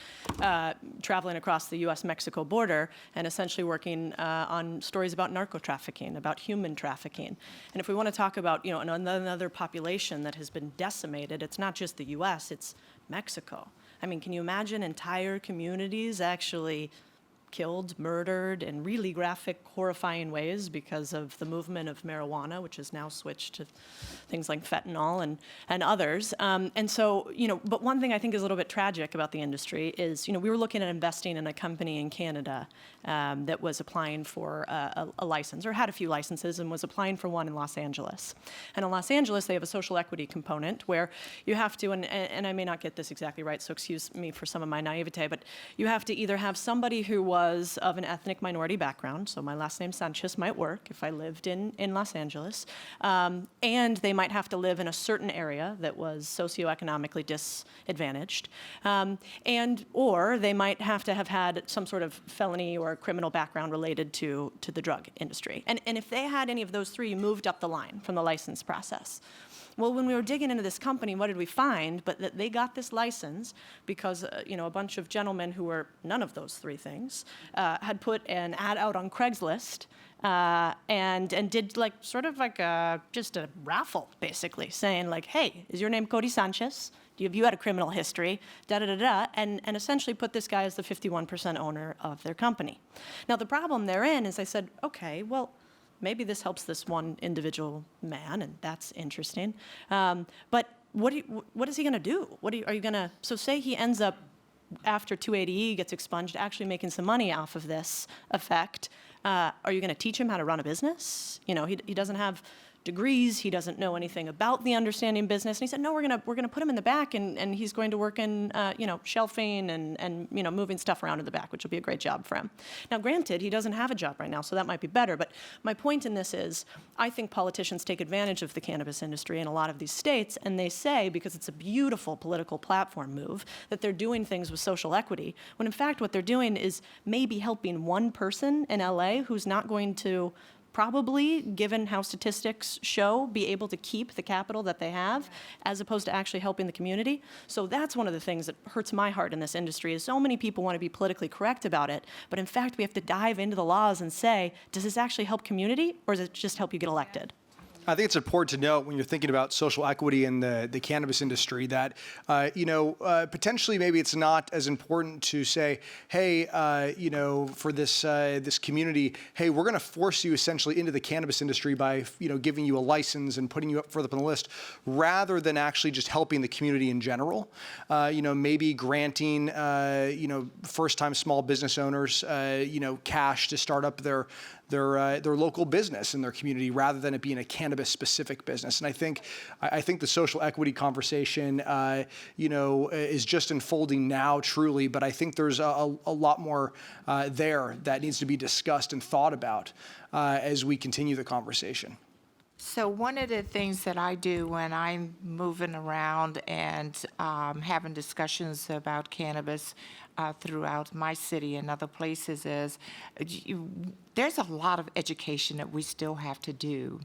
traveling across the U.S.-Mexico border and essentially working on stories about narco trafficking, about human trafficking. And if we want to talk about, another population that has been decimated, it's not just the U.S., it's Mexico. I mean, can you imagine entire communities actually killed, murdered in really graphic, horrifying ways because of the movement of marijuana, which has now switched to things like fentanyl and others. And so, but one thing I think is a little bit tragic about the industry is, we were looking at investing in a company in Canada that was applying for a license, or had a few licenses, and was applying for one in Los Angeles. And in Los Angeles, they have a social equity component where you have to, and I may not get this exactly right, so excuse me for some of my naivete, but you have to either have somebody who was of an ethnic minority background, so my last name Sanchez might work if I lived in Los Angeles, and they might have to live in a certain area that was socioeconomically disadvantaged, or they might have to have had some sort of felony or criminal background related to the drug industry. And if they had any of those three, you moved up the line from the license process. Well, when we were digging into this company, what did we find? But that they got this license because, a bunch of gentlemen who were none of those three things had put an ad out on Craigslist and did just a raffle, basically, saying like, hey, is your name Cody Sanchez? Have you had a criminal history? And essentially put this guy as the 51% owner of their company. Now, the problem therein is I said, okay, well, maybe this helps this one individual man, and that's interesting. But what is he going to do? Are you going to? So say he ends up, after 280E gets expunged, actually making some money off of this effect. Are you going to teach him how to run a business? He doesn't have degrees. He doesn't know anything about the understanding business. And he said, no, we're gonna put him in the back, and he's going to work in shelving and moving stuff around in the back, which will be a great job for him. Now, granted, he doesn't have a job right now, so that might be better. But my point in this is, I think politicians take advantage of the cannabis industry in a lot of these states, and they say, because it's a beautiful political platform move, that they're doing things with social equity, when in fact what they're doing is maybe helping one person in LA who's not going to probably, given how statistics show, be able to keep the capital that they have, as opposed to actually helping the community. So that's one of the things that hurts my heart in this industry, is so many people want to be politically correct about it, but in fact we have to dive into the laws and say, does this actually help community, or does it just help you get elected? I think it's important to note when you're thinking about social equity in the cannabis industry that, potentially maybe it's not as important to say, hey, for this community, hey, we're going to force you essentially into the cannabis industry by, giving you a license and putting you up further up on the list, rather than actually just helping the community in general. Maybe granting, first-time small business owners, cash to start up their local business in their community, rather than it being a cannabis-specific business. And I think the social equity conversation, is just unfolding now, truly. But I think there's a lot more there that needs to be discussed and thought about as we continue the conversation. So one of the things that I do when I'm moving around and having discussions about cannabis throughout my city and other places is there's a lot of education that we still have to do.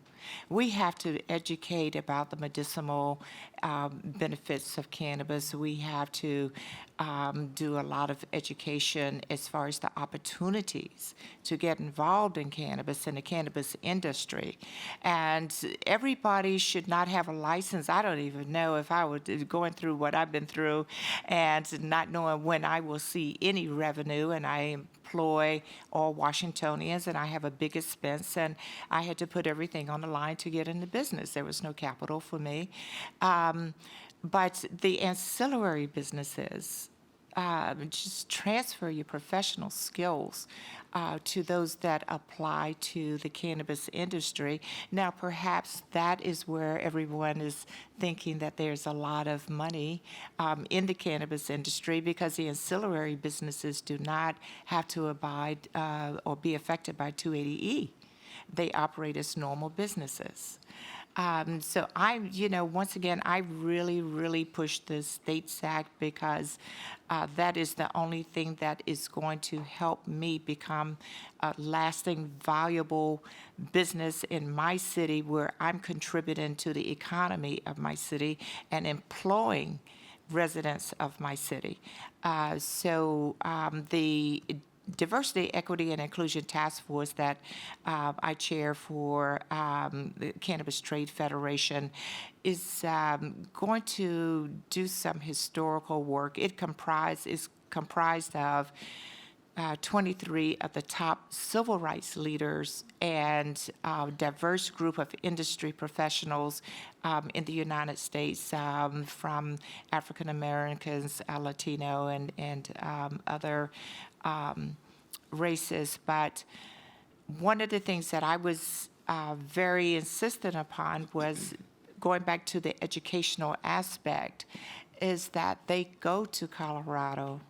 We have to educate about the medicinal benefits of cannabis. We have to do a lot of education as far as the opportunities to get involved in cannabis and the cannabis industry. And everybody should not have a license. I don't even know if I were going through what I've been through and not knowing when I will see any revenue, and I employ all Washingtonians, and I have a big expense, and I had to put everything on the line to get into business. There was no capital for me. But the ancillary businesses, just transfer your professional skills to those that apply to the cannabis industry. Now, perhaps that is where everyone is thinking that there's a lot of money in the cannabis industry, because the ancillary businesses do not have to abide or be affected by 280E. They operate as normal businesses. So once again, I really, really push the States Act, because that is the only thing that is going to help me become a lasting, valuable business in my city, where I'm contributing to the economy of my city and employing residents of my city. The Diversity, Equity, and Inclusion Task Force that I chair for the Cannabis Trade Federation is going to do some historical work. It is comprised of 23 of the top civil rights leaders and a diverse group of industry professionals in the United States, from African Americans, Latino, and other races. But one of the things that I was very insistent upon was going back to the educational aspect, is that they go to Colorado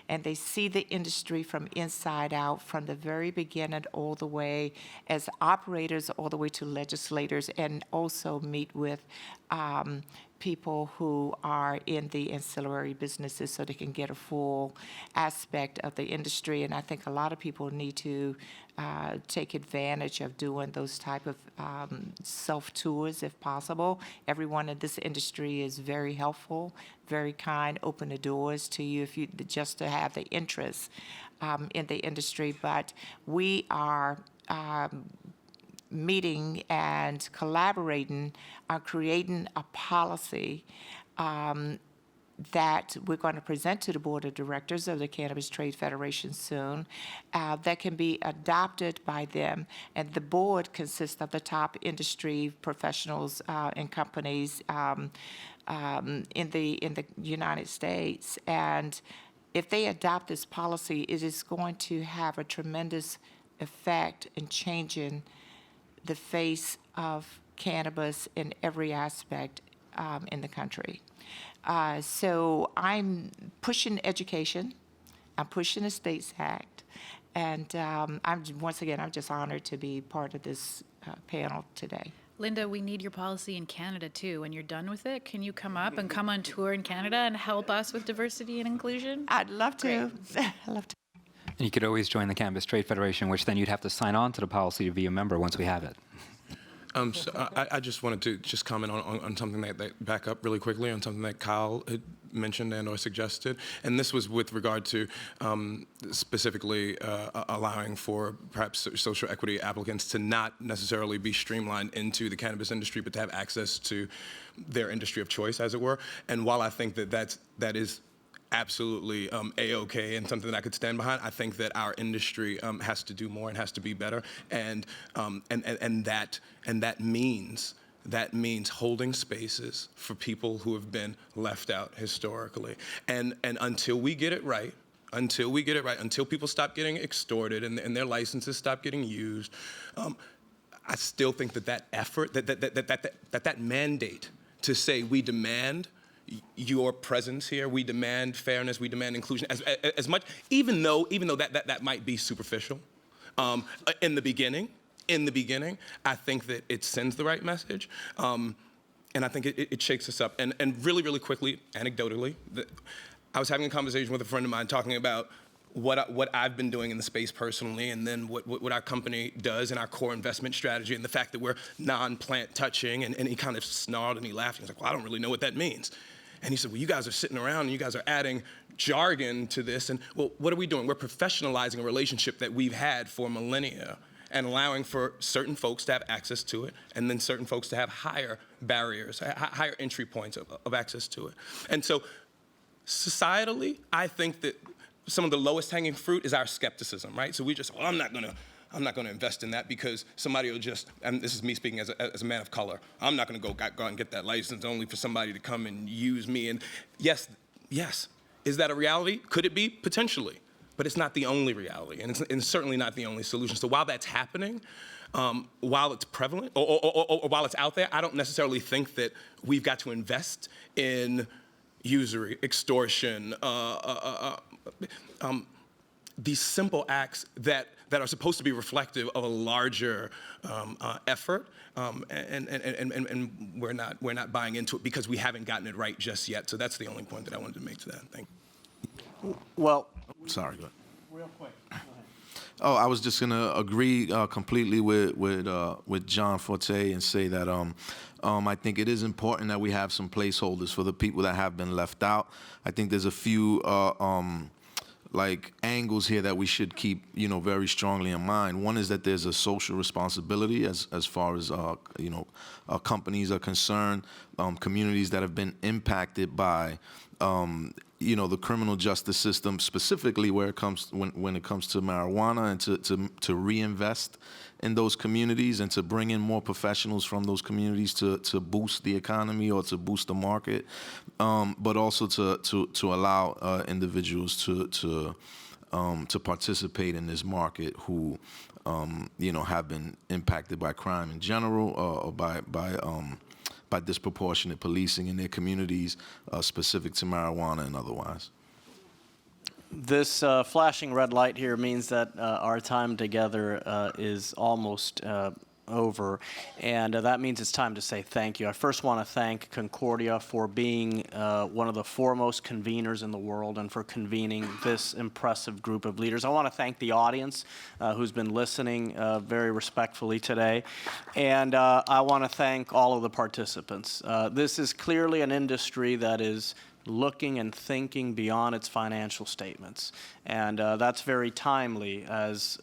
and they see the industry from inside out, from the very beginning all the way as operators, all the way to legislators, and also meet with people who are in the ancillary businesses, so they can get a full aspect of the industry. And I think a lot of people need to take advantage of doing those type of self-tours if possible. Everyone in this industry is very helpful, very kind, open the doors to you if you just to have the interest in the industry. But we are meeting and collaborating on creating a policy that we're going to present to the Board of Directors of the Cannabis Trade Federation soon, that can be adopted by them. And the board consists of the top industry professionals and companies in the United States. And if they adopt this policy, it is going to have a tremendous effect in changing the face of cannabis in every aspect in the country. So I'm pushing education, I'm pushing the States Act, and I'm just honored to be part of this panel today. Linda, we need your policy in Canada too. When you're done with it, can you come up and come on tour in Canada and help us with diversity and inclusion? I'd love to. I'd love to. And you could always join the Cannabis Trade Federation, which then you'd have to sign on to the policy to be a member once we have it. I just wanted to just comment on something that back up really quickly on something that Kyle had mentioned and or suggested, and this was with regard to specifically allowing for perhaps social equity applicants to not necessarily be streamlined into the cannabis industry, but to have access to their industry of choice, as it were. And while I think that that is absolutely A-OK and something that I could stand behind, I think that our industry has to do more and has to be better, and that means holding spaces for people who have been left out historically. And until we get it right, until people stop getting extorted and their licenses stop getting used, I still think that effort, that mandate to say we demand your presence here, we demand fairness, we demand inclusion, as much, even though that might be superficial, in the beginning, I think that it sends the right message, and I think it shakes us up. And really quickly, anecdotally, I was having a conversation with a friend of mine talking about what I've been doing in the space personally, and then what our company does and our core investment strategy, and the fact that we're non-plant touching, and he kind of snarled and he laughed. He was like, well, I don't really know what that means. And he said, well, you guys are sitting around and you guys are adding jargon to this, and well, what are we doing? We're professionalizing a relationship that we've had for millennia and allowing for certain folks to have access to it, and then certain folks to have higher barriers, higher entry points of access to it. And so societally, I think that some of the lowest hanging fruit is our skepticism, right? So we just, well, I'm not gonna invest in that because somebody will just, and this is me speaking as a man of color, I'm not gonna go out and get that license only for somebody to come and use me. And yes, is that a reality? Could it be? Potentially. But it's not the only reality, and it's certainly not the only solution. So while that's happening, while it's prevalent, or while it's out there, I don't necessarily think that we've got to invest in usury, extortion, these simple acts that are supposed to be reflective of a larger effort, and we're not buying into it because we haven't gotten it right just yet. So that's the only point that I wanted to make to that. Thank you. Well, Sorry, go ahead. real quick. Go ahead. Oh, I was just gonna agree completely with John Forte and say that I think it is important that we have some placeholders for the people that have been left out. I think there's a few like angles here that we should keep, very strongly in mind. One is that there's a social responsibility as far as companies are concerned, communities that have been impacted by the criminal justice system, specifically when it comes to marijuana, and to reinvest in those communities and to bring in more professionals from those communities to boost the economy or to boost the market, but also to allow individuals to participate in this market who have been impacted by crime in general or by disproportionate policing in their communities, specific to marijuana and otherwise. This flashing red light here means that our time together is almost over, and that means it's time to say thank you. I first want to thank Concordia for being one of the foremost conveners in the world and for convening this impressive group of leaders. I want to thank the audience who's been listening very respectfully today, and I want to thank all of the participants. This is clearly an industry that is looking and thinking beyond its financial statements, and that's very timely as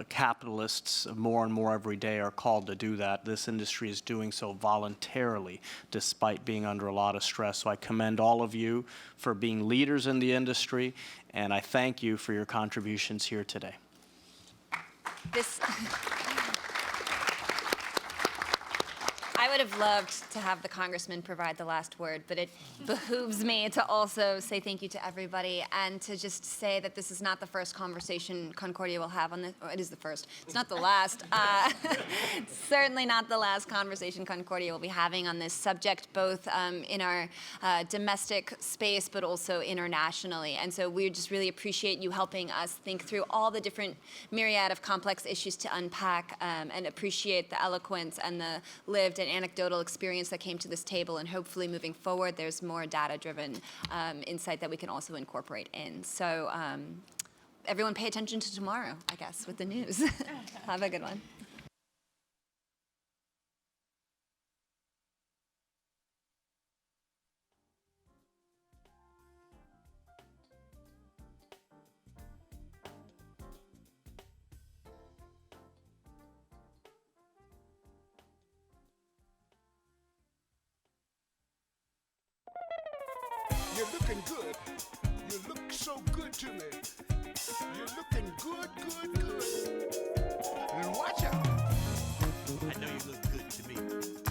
capitalists more and more every day are called to do that. This industry is doing so voluntarily despite being under a lot of stress. So I commend all of you for being leaders in the industry, and I thank you for your contributions here today. I would have loved to have the congressman provide the last word, but it behooves me to also say thank you to everybody and to just say that this is not the first conversation Concordia will have on this. Oh, it is the first. It's not the last. Certainly not the last conversation Concordia will be having on this subject, both in our domestic space, but also internationally. And so we just really appreciate you helping us think through all the different myriad of complex issues to unpack, and appreciate the eloquence and the lived and anecdotal experience that came to this table, and hopefully moving forward there's more data-driven insight that we can also incorporate in. So everyone pay attention to tomorrow, I guess, with the news. Have a good one. You're looking good. You look so good to me. You're looking good, good, good. And watch out. I know you look good to me.